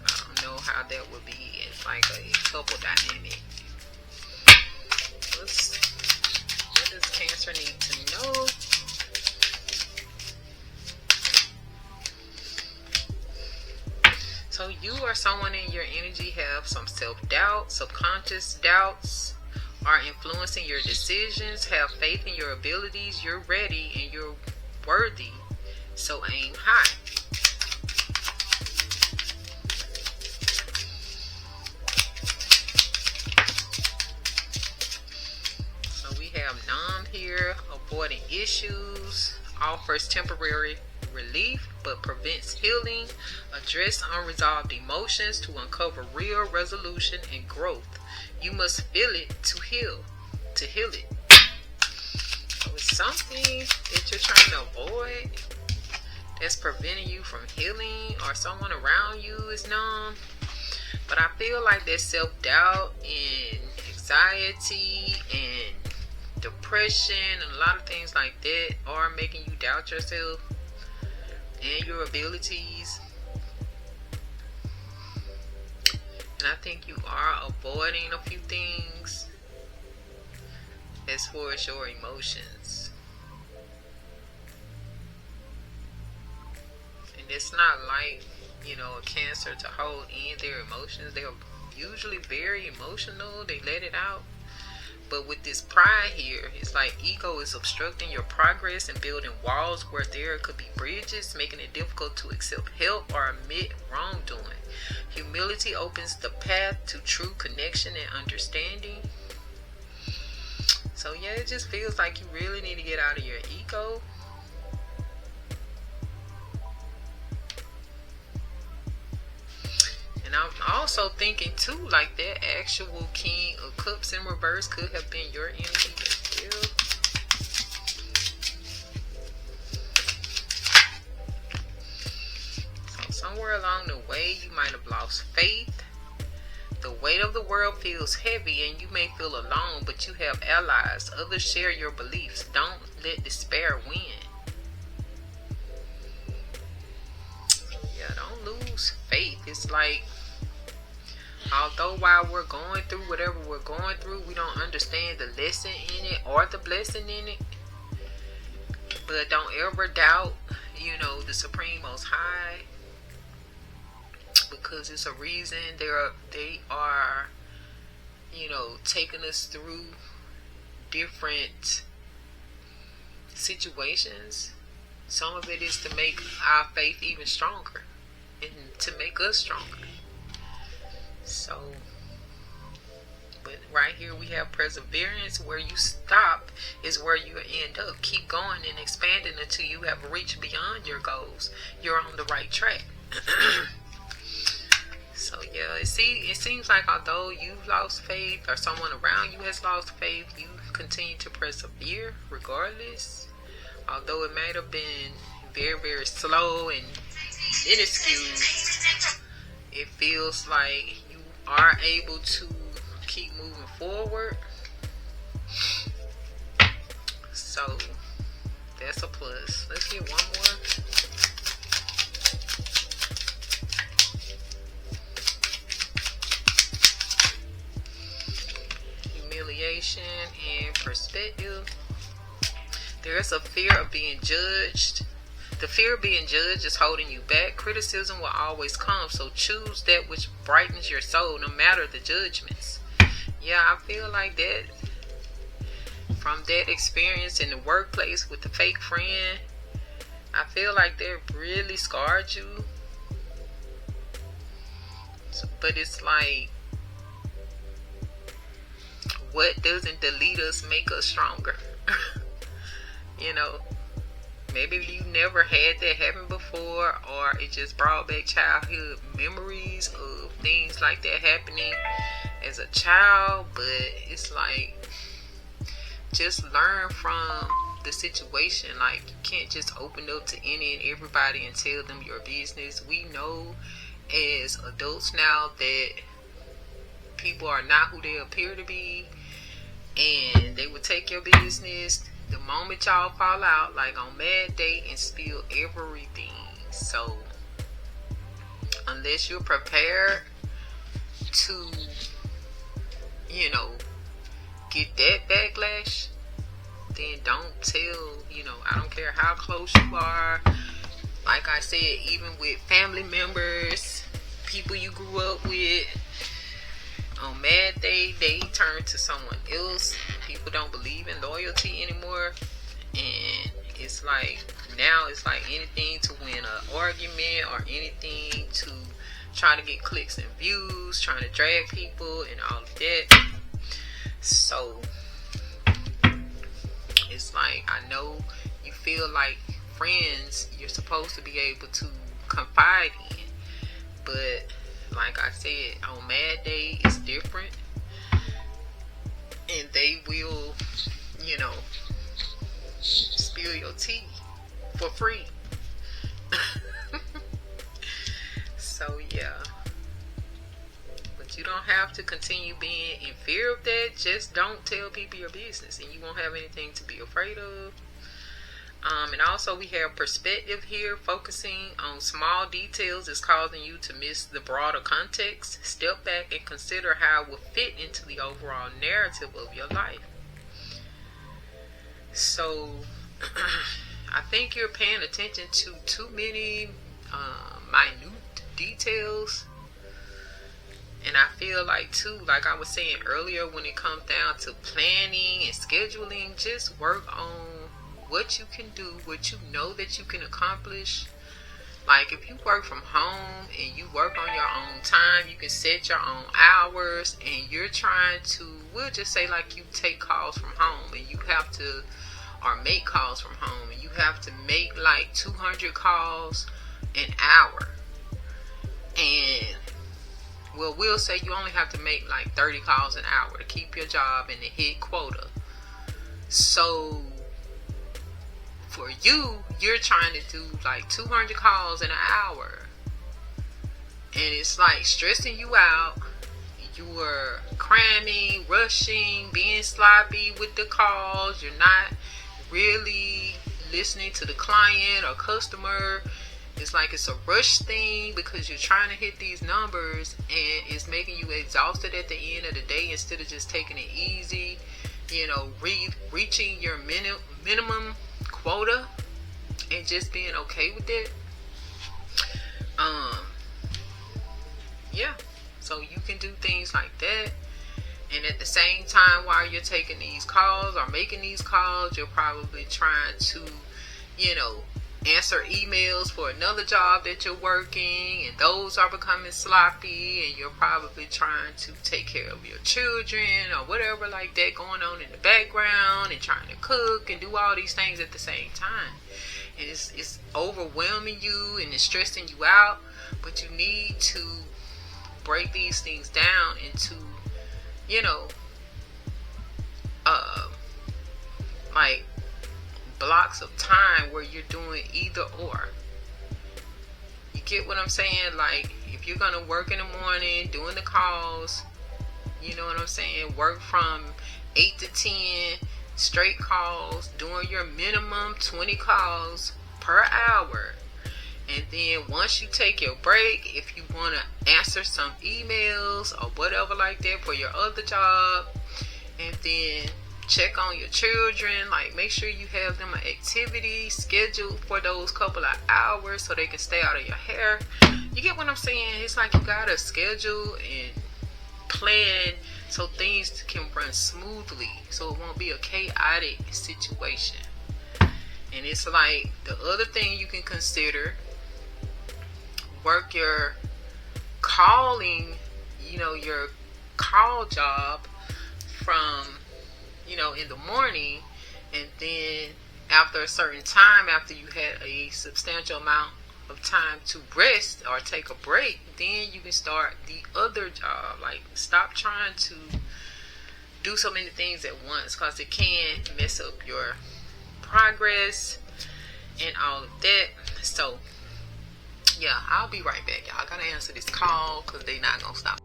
I don't know how that would be in like a couple dynamic. What does Cancer need to know? So you or someone in your energy have some self-doubt, subconscious doubts are influencing your decisions. Have faith in your abilities. You're ready and you're worthy. So aim high. Numb here, avoiding issues, offers temporary relief but prevents healing, address unresolved emotions to uncover real resolution and growth. You must feel it to heal it. So it's something that you're trying to avoid that's preventing you from healing, or someone around you is numb. But I feel like there's self-doubt and anxiety and depression depression and a lot of things like that are making you doubt yourself and your abilities. And I think you are avoiding a few things as far as your emotions. And it's not like, a Cancer to hold in their emotions. They're usually very emotional. They let it out. But with this pride here, it's like ego is obstructing your progress and building walls where there could be bridges, making it difficult to accept help or admit wrongdoing. Humility opens the path to true connection and understanding. So yeah, it just feels like you really need to get out of your ego. And I'm also thinking too, like that actual King of Cups in reverse could have been your energy as well. So somewhere along the way, you might have lost faith. The weight of the world feels heavy and you may feel alone, but you have allies. Others share your beliefs. Don't let despair win. Yeah, don't lose faith. It's like, although while we're going through whatever we're going through, we don't understand the lesson in it or the blessing in it. But don't ever doubt, the Supreme Most High. Because it's a reason they are taking us through different situations. Some of it is to make our faith even stronger and to make us stronger. So, but right here we have perseverance. Where you stop is where you end up. Keep going and expanding until you have reached beyond your goals. You're on the right track. So yeah, it seems like although you've lost faith or someone around you has lost faith, you continue to persevere regardless. Although it might have been very, very slow and minuscule, it feels like you are able to keep moving forward. So that's a plus. Let's get one more. Humiliation and perspective. There is a fear of being judged. The fear of being judged is holding you back. Criticism will always come, so choose that which brightens your soul, no matter the judgments. Yeah, I feel like that from that experience in the workplace with the fake friend. I feel like that really scarred you. But it's like, what doesn't delete us make us stronger? Maybe you never had that happen before, or it just brought back childhood memories of things like that happening as a child. But it's like, just learn from the situation. Like, you can't just open up to any and everybody and tell them your business. We know as adults now that people are not who they appear to be, and they will take your business the moment y'all fall out, like on Mad Day, and spill everything. So unless you're prepared to get that backlash, then don't tell. I don't care how close you are. Like I said, even with family members, people you grew up with, on Mad Day, they turn to someone else. People don't believe in loyalty anymore. And it's like, now it's like anything to win an argument or anything to try to get clicks and views, trying to drag people and all of that. So it's like, I know you feel like friends you're supposed to be able to confide in, but like I said, on Mad Day it's different, and they will spill your tea for free. So yeah, but But you don't have to continue being in fear of that. Just don't tell people your business, and you won't have anything to be afraid of. And also we have perspective here. Focusing on small details is causing you to miss the broader context. Step back and consider how it will fit into the overall narrative of your life. So I think you're paying attention to too many minute details. And I feel like too, like I was saying earlier, when it comes down to planning and scheduling, just work on what you can do, what you know that you can accomplish. Like if you work from home and you work on your own time, you can set your own hours, and you're trying to, we'll just say like you take calls from home and you have to, or make calls from home, and you have to make like 200 calls an hour. And well, we'll say you only have to make like 30 calls an hour to keep your job and to hit quota. So for you, you're trying to do like 200 calls in an hour, and it's like stressing you out. You are cramming, rushing, being sloppy with the calls. You're not really listening to the client or customer. It's like it's a rush thing because you're trying to hit these numbers, and it's making you exhausted at the end of the day instead of just taking it easy, you know, reaching your minimum quota and just being okay with it. Yeah, so you can do things like that, and at the same time while you're taking these calls or making these calls, you're probably trying to, you know, answer emails for another job that you're working, and those are becoming sloppy, and you're probably trying to take care of your children or whatever like that going on in the background, and trying to cook and do all these things at the same time, and it's overwhelming you and it's stressing you out. But you need to break these things down into, you know, like blocks of time where you're doing either or. You get what I'm saying? Like if you're gonna work in the morning doing the calls, you know what I'm saying, work from 8 to 10 straight calls, doing your minimum 20 calls per hour. And then once you take your break, if you want to answer some emails or whatever like that for your other job, and then check on your children, like make sure you have them an activity scheduled for those couple of hours so they can stay out of your hair. You get what I'm saying? It's like you gotta schedule and plan so things can run smoothly, so it won't be a chaotic situation. And it's like the other thing you can consider, work your calling, you know, your call job from, you know, in the morning, and then after a certain time, after you had a substantial amount of time to rest or take a break, then you can start the other job. Like stop trying to do so many things at once, because it can mess up your progress and all of that. So yeah, I'll be right back, y'all. I gotta answer this call because they not gonna stop.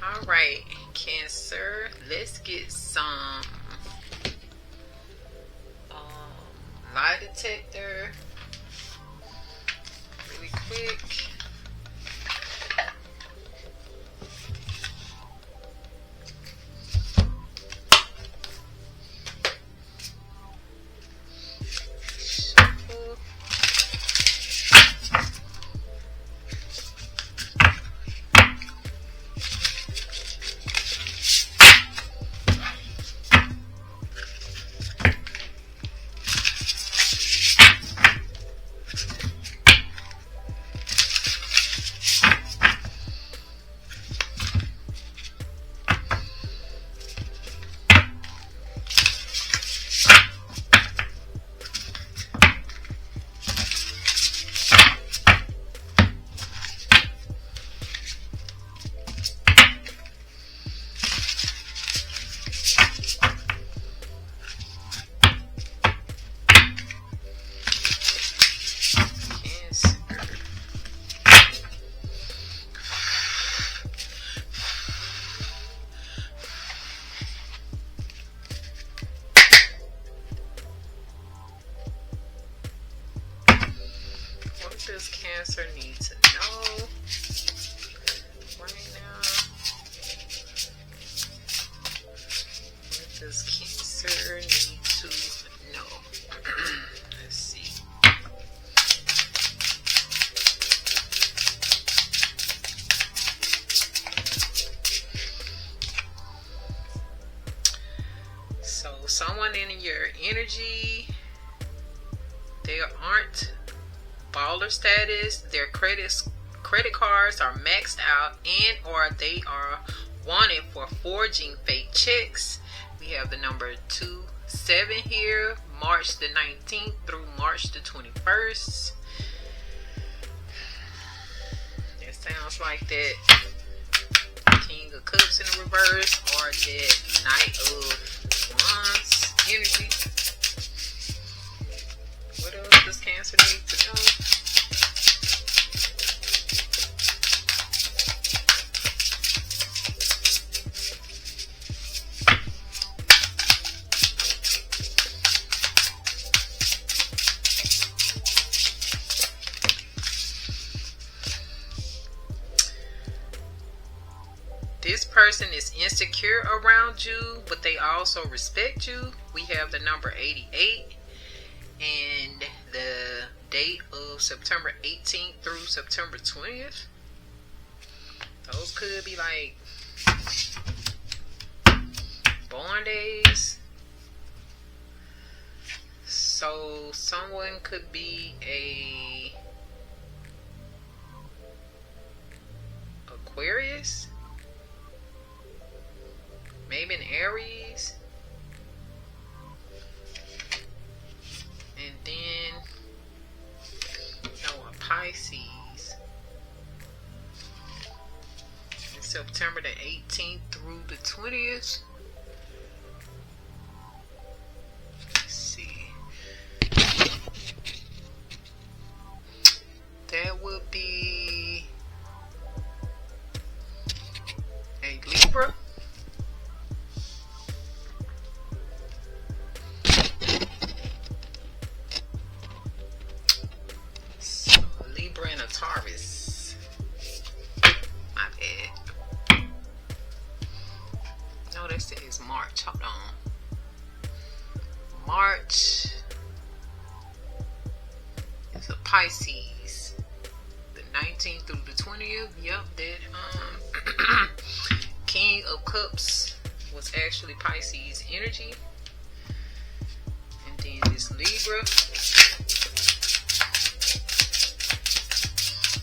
All right, Cancer, let's get some lie detector really quick. does Cancer need to know right now? What does Cancer need to know? Let's see. So someone in your energy, they aren't baller status, their credit cards are maxed out, and or they are wanted for forging fake checks. We have the number 27 here, March the 19th through March the 21st. It sounds like that King of Cups in the reverse or that Knight of Wands energy. What else does Cancer need to know? This person is insecure around you, but they also respect you. We have the number 88 and the date of September 18th through September 20th. Those could be like born days. So someone could be a Aquarius, maybe an Aries, and then a Pisces. In September the 18th through the 20th. Let's see. That would be a Libra. And a Taurus. My bad. No, this is March. Hold on. March is a Pisces. The 19th through the 20th. Yep, that King of Cups was actually Pisces energy. And then this Libra.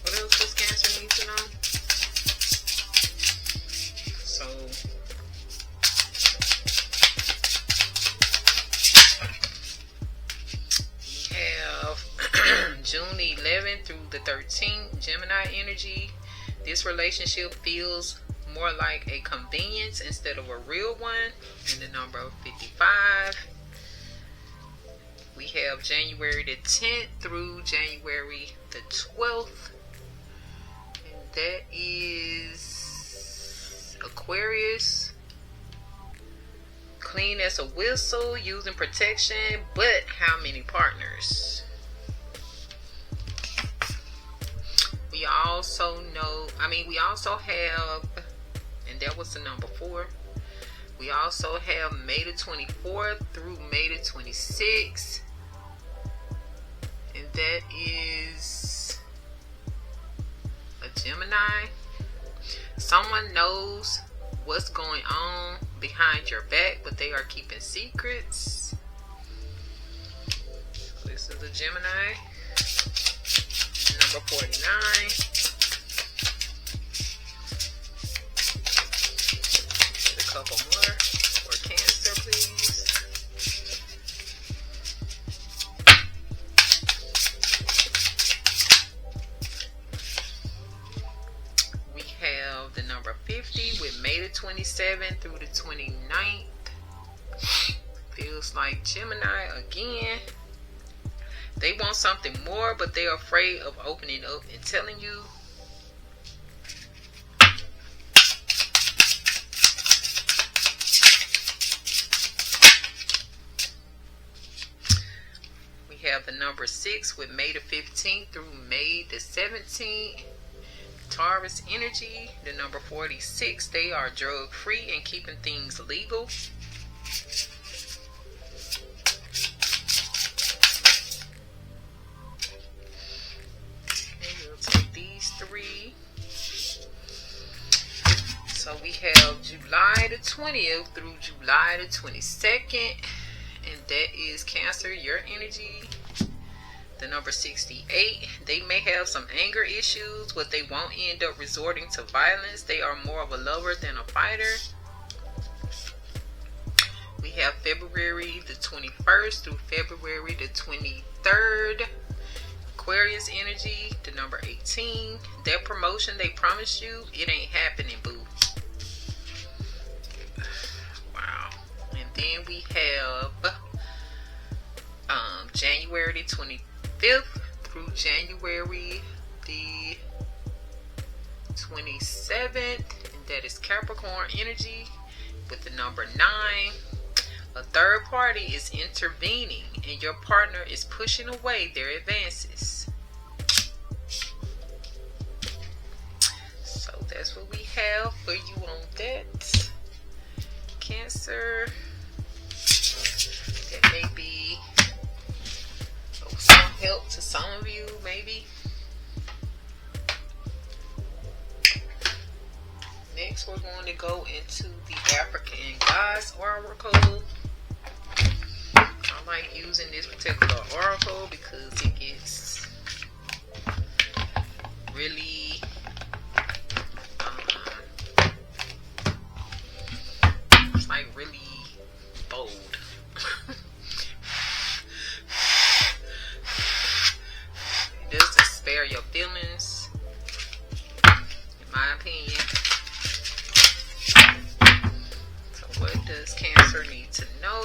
What else does Cancer need to know? So we have June 11th through the 13th, Gemini energy. This relationship feels more like a convenience instead of a real one. And the number of 55. We have January the 10th through January the 12th. That is Aquarius. Clean as a whistle, using protection, but how many partners? We also have, and that was the number 4. We also have May the 24th through May the 26th. And that is a Gemini. Someone knows what's going on behind your back, but they are keeping secrets. So this is a Gemini. Number 49. A couple more for Cancer, please. The number 50 with May the 27th through the 29th. Feels like Gemini again. They want something more, but they're afraid of opening up and telling you. We have the number 6 with May the 15th through May the 17th. Taurus energy, the number 46. They are drug free and keeping things legal. And we'll take these 3. So we have July the 20th through July the 22nd. And that is Cancer, your energy. The number 68. They may have some anger issues, but they won't end up resorting to violence. They are more of a lover than a fighter. We have February the 21st through February the 23rd. Aquarius energy, the number 18. That promotion they promised you, it ain't happening, boo. Wow. And then we have January the 25th through January the 27th. And that is Capricorn energy with the number 9. A third party is intervening and your partner is pushing away their advances. So that's what we have for you on that. Cancer. That may be some help to some of you, maybe. Next, we're going to go into the African Gods Oracle. I like using this particular oracle because it gets really it's like really bold. It doesn't spare your feelings, in my opinion. So what does Cancer need to know?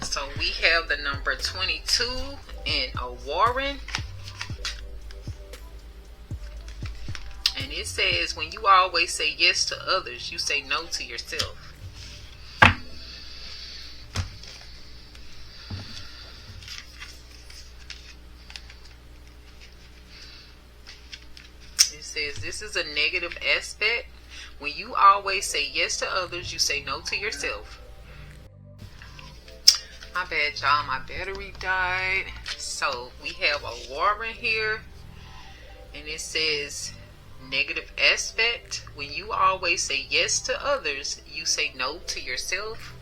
So we have the number 22 in a Warren. And it says, when you always say yes to others, you say no to yourself. It says this is a negative aspect. When you always say yes to others, you say no to yourself. My bad, y'all. My battery died. So we have a Warren here. And it says negative aspect. When you always say yes to others, you say no to yourself.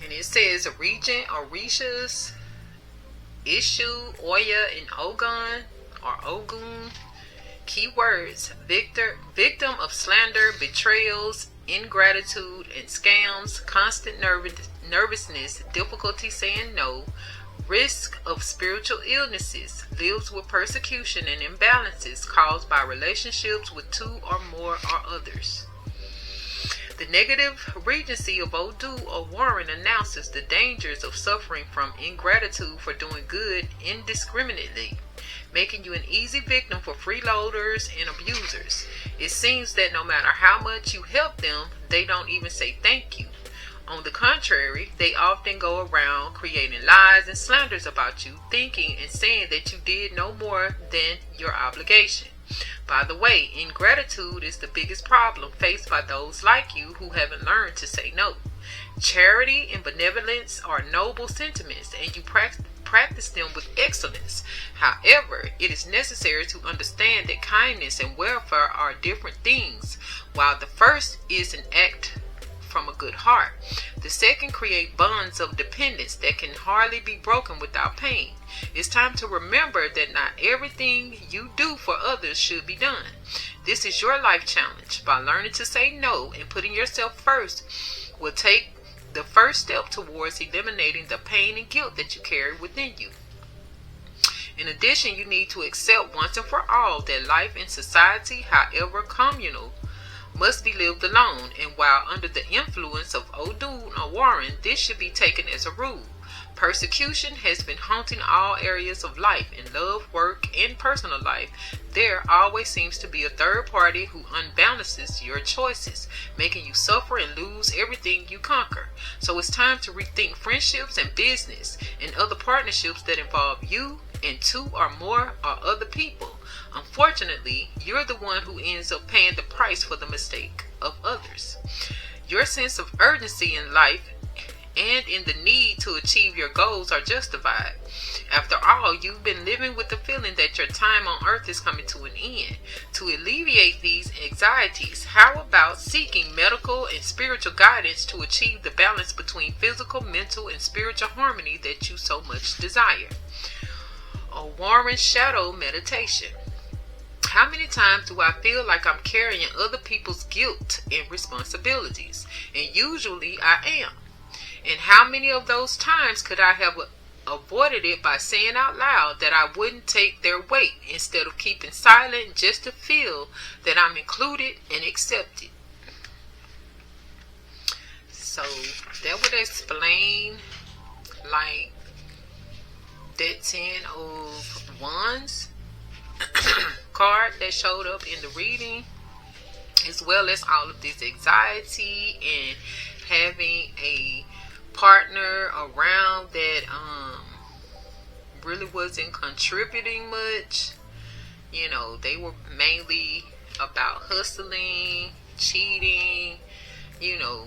And it says Regent, Orishas, Issue, Oya, and Ogun or Ogun. Keywords: victim of slander, betrayals, ingratitude, and scams, constant nervousness, difficulty saying no, risk of spiritual illnesses, lives with persecution and imbalances caused by relationships with two or more or others. The negative regency of Odu or Warren announces the dangers of suffering from ingratitude for doing good indiscriminately, making you an easy victim for freeloaders and abusers. It seems that no matter how much you help them, they don't even say thank you. On the contrary, they often go around creating lies and slanders about you, thinking and saying that you did no more than your obligation. By the way, ingratitude is the biggest problem faced by those like you who haven't learned to say no. Charity and benevolence are noble sentiments, and you practice them with excellence. However, it is necessary to understand that kindness and welfare are different things. While the first is an act from a good heart. The second, create bonds of dependence that can hardly be broken without pain. It's time to remember that not everything you do for others should be done. This is your life challenge. By learning to say no and putting yourself first will take the first step towards eliminating the pain and guilt that you carry within you. In addition, you need to accept once and for all that life in society, however communal, must be lived alone, and while under the influence of Odun or Warren, this should be taken as a rule. Persecution has been haunting all areas of life, in love, work, and personal life. There always seems to be a third party who unbalances your choices, making you suffer and lose everything you conquer. So it's time to rethink friendships and business and other partnerships that involve you and two or more or other people. Unfortunately, you're the one who ends up paying the price for the mistake of others. Your sense of urgency in life and in the need to achieve your goals are justified. After all, you've been living with the feeling that your time on earth is coming to an end. To alleviate these anxieties, how about seeking medical and spiritual guidance to achieve the balance between physical, mental, and spiritual harmony that you so much desire? A Warren Shadow Meditation. How many times do I feel like I'm carrying other people's guilt and responsibilities? And usually I am. And how many of those times could I have avoided it by saying out loud that I wouldn't take their weight instead of keeping silent just to feel that I'm included and accepted? So that would explain like that 10 of Wands card that showed up in the reading, as well as all of this anxiety and having a partner around that really wasn't contributing much. You know, they were mainly about hustling, cheating, you know,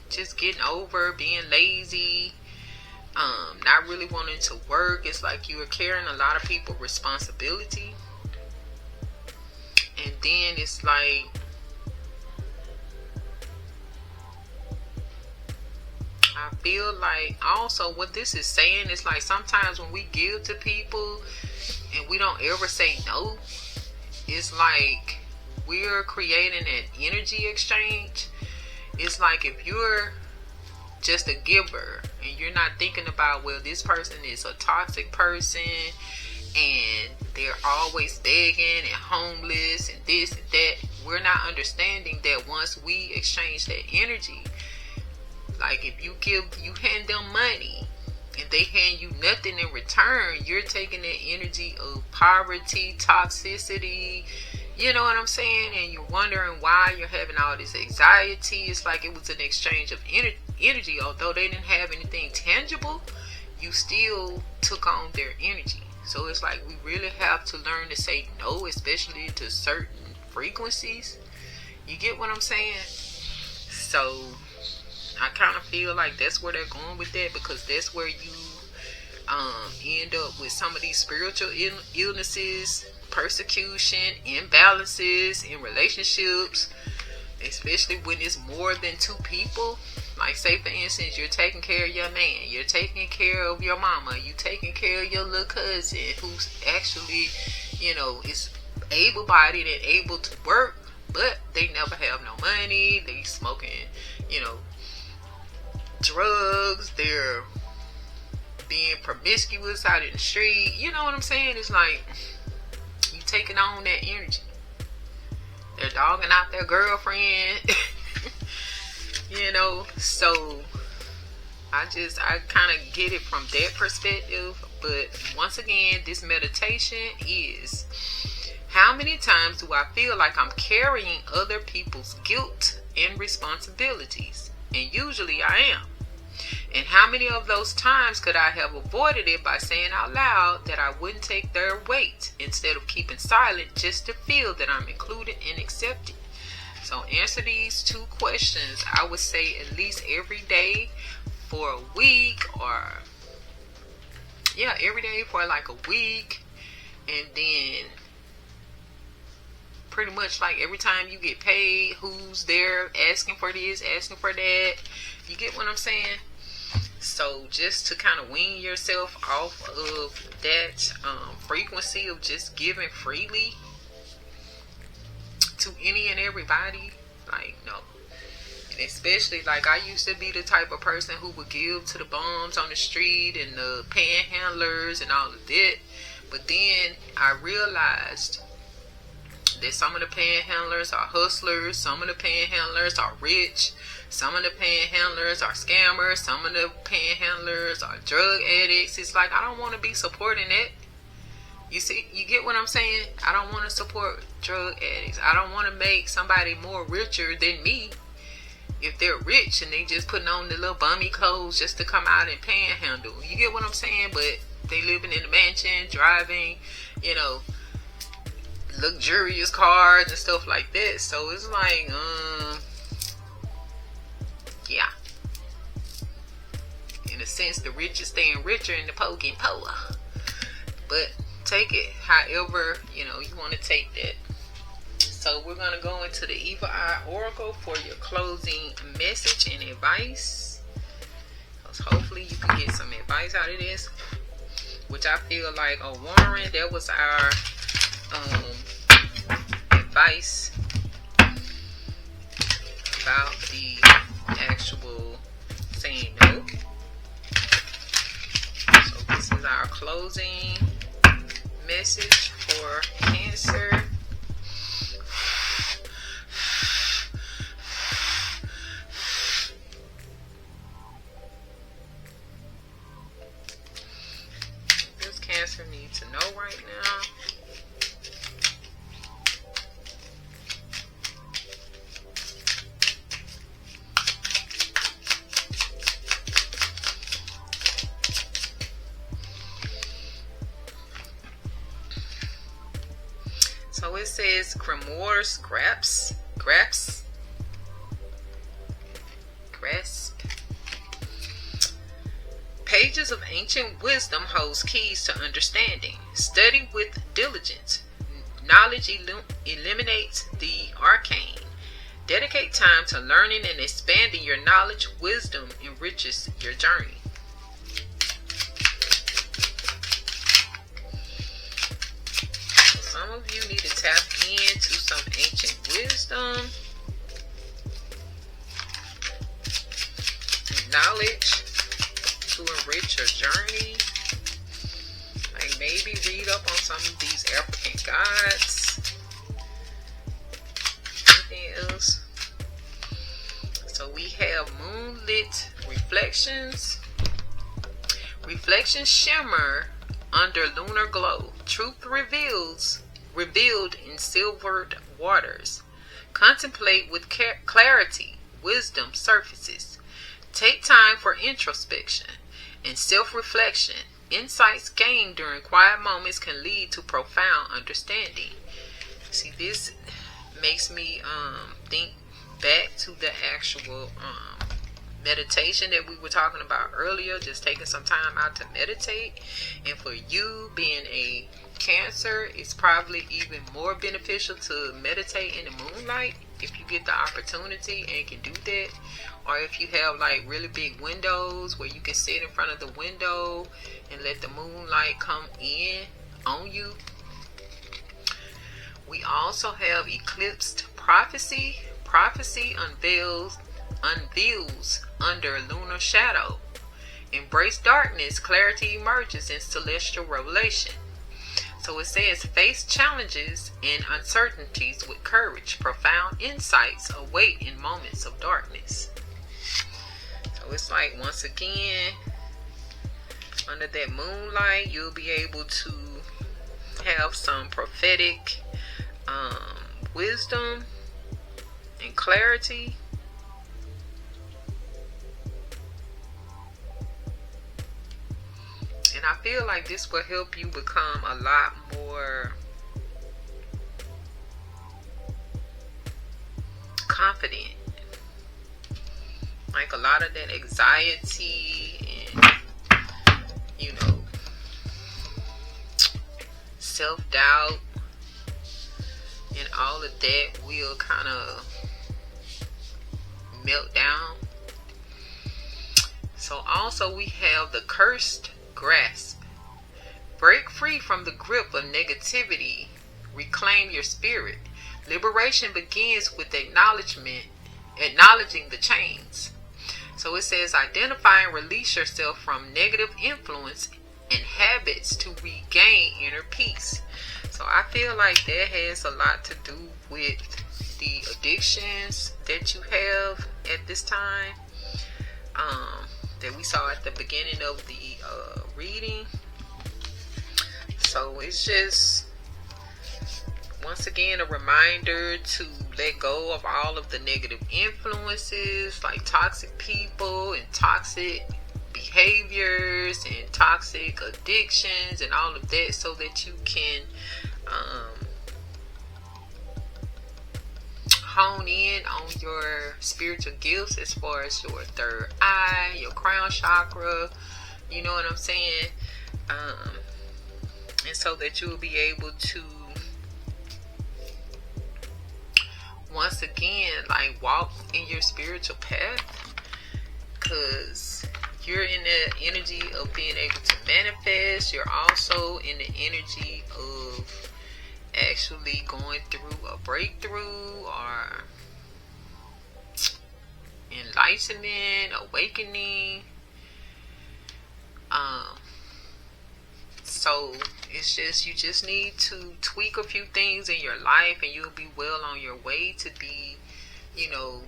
just getting over, being lazy, not really wanting to work. It's like you were carrying a lot of people's responsibility. And then it's like, I feel like also what this is saying is like sometimes when we give to people and we don't ever say no, it's like we're creating an energy exchange. It's like if you're just a giver and you're not thinking about, well, this person is a toxic person and they're always begging and homeless and this and that, we're not understanding that once we exchange that energy, like if you hand them money and they hand you nothing in return, you're taking that energy of poverty, toxicity, you know what I'm saying? And you're wondering why you're having all this anxiety. It's like it was an exchange of energy. Although they didn't have anything tangible, you still took on their energy. So it's like we really have to learn to say no, especially to certain frequencies. You get what I'm saying? So I kind of feel like that's where they're going with that, because that's where you end up with some of these spiritual illnesses, persecution, imbalances in relationships, especially when it's more than two people. Like say for instance, you're taking care of your man, you're taking care of your mama, you're taking care of your little cousin who's actually, you know, is able-bodied and able to work, but they never have no money. They smoking, you know, drugs, they're being promiscuous out in the street. You know what I'm saying? It's like you taking on that energy. They're dogging out their girlfriend. You know, so I kind of get it from that perspective. But once again, this meditation is, how many times do I feel like I'm carrying other people's guilt and responsibilities? And usually I am. And how many of those times could I have avoided it by saying out loud that I wouldn't take their weight instead of keeping silent just to feel that I'm included and accepted? So answer these two questions, I would say at least every day for a week, or every day for like a week, and then pretty much like every time you get paid, who's there asking for this, asking for that. You get what I'm saying? So just to kind of wean yourself off of that frequency of just giving freely to any and everybody, like, no. And especially, like, I used to be the type of person who would give to the bums on the street and the panhandlers and all of that. But then I realized that some of the panhandlers are hustlers, some of the panhandlers are rich, some of the panhandlers are scammers, some of the panhandlers are drug addicts. It's like, I don't want to be supporting that. You see, you get what I'm saying? I don't want to support drug addicts. I don't want to make somebody more richer than me if they're rich and they just putting on the little bummy clothes just to come out and panhandle. You get what I'm saying? But they living in a mansion, driving, you know, luxurious cars and stuff like that. So it's like, yeah. In a sense, the rich is staying richer and the poor getting poorer. But take it however, you know, you want to take that. So we're going to go into the Evil Eye Oracle for your closing message and advice. Because hopefully you can get some advice out of this. Which I feel like, Warren, that was our advice about the actual saying no. So this is our closing message for Cancer. This Cancer needs to know right now. So it says Grimoire Grasp. Pages of ancient wisdom holds keys to understanding. Study with diligence. Knowledge eliminates the arcane. Dedicate time to learning and expanding your knowledge. Wisdom enriches your journey. Some of you need to tap into some ancient wisdom and knowledge to enrich your journey. Like maybe read up on some of these African gods. Anything else? So we have Moonlit Reflections. Reflections shimmer under lunar glow. Truth revealed in silvered waters. Contemplate with clarity. Wisdom surfaces. Take time for introspection and self-reflection. Insights gained during quiet moments can lead to profound understanding. See, this makes me think back to the actual meditation that we were talking about earlier. Just taking some time out to meditate. And for you being a Cancer, it's probably even more beneficial to meditate in the moonlight if you get the opportunity and can do that. Or if you have like really big windows where you can sit in front of the window and let the moonlight come in on you. We also have Eclipsed Prophecy. Prophecy unveils under lunar shadow. Embrace darkness. Clarity emerges in celestial revelation. So it says, face challenges and uncertainties with courage. Profound insights await in moments of darkness. So it's like, once again, under that moonlight, you'll be able to have some prophetic wisdom and clarity. And I feel like this will help you become a lot more confident. Like a lot of that anxiety and, you know, self-doubt and all of that will kind of melt down. So also we have the cursed grasp. Break free from the grip of negativity. Reclaim your spirit. Liberation begins with acknowledging the chains. So it says identify and release yourself from negative influence and habits to regain inner peace. So I feel like that has a lot to do with the addictions that you have at this time, that we saw at the beginning of the reading. So it's just, once again, a reminder to let go of all of the negative influences like toxic people and toxic behaviors and toxic addictions and all of that, so that you can hone in on your spiritual gifts as far as your third eye, your crown chakra, you know what I'm saying? And so that you will be able to, once again, like, walk in your spiritual path, because you're in the energy of being able to manifest. You're also in the energy of actually going through a breakthrough or enlightenment, awakening. So it's just, you just need to tweak a few things in your life and you'll be well on your way to be, you know,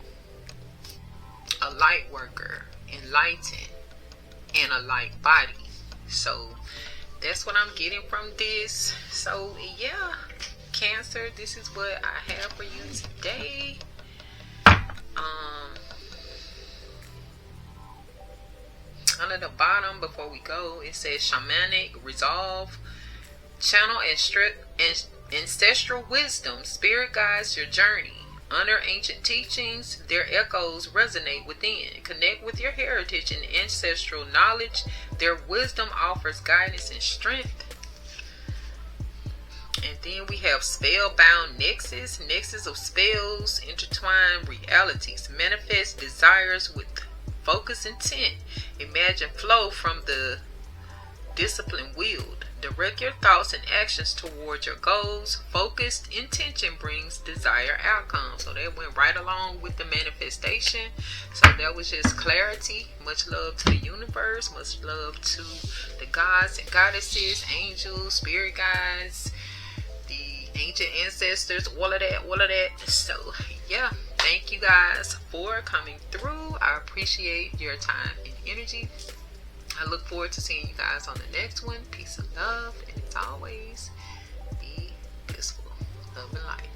a light worker, enlightened, and a light body. So that's what I'm getting from this. So yeah, Cancer, this is what I have for you today. Under the bottom, before we go, it says shamanic resolve, channel ancestral wisdom, spirit guides your journey. Honor ancient teachings, their echoes resonate within. Connect with your heritage and ancestral knowledge. Their wisdom offers guidance and strength. And then we have spellbound nexus. Nexus of spells, intertwine realities. Manifest desires with focus intent. Imagine flow from the discipline wield. Direct your thoughts and actions toward your goals. Focused intention brings desired outcomes. So that went right along with the manifestation. So that was just clarity. Much love to the universe. Much love to the gods and goddesses, angels, spirit guides, the ancient ancestors, all of that. So yeah, thank you guys for coming through. I appreciate your time and energy. I look forward to seeing you guys on the next one. Peace and love. And as always, be peaceful. Love and light.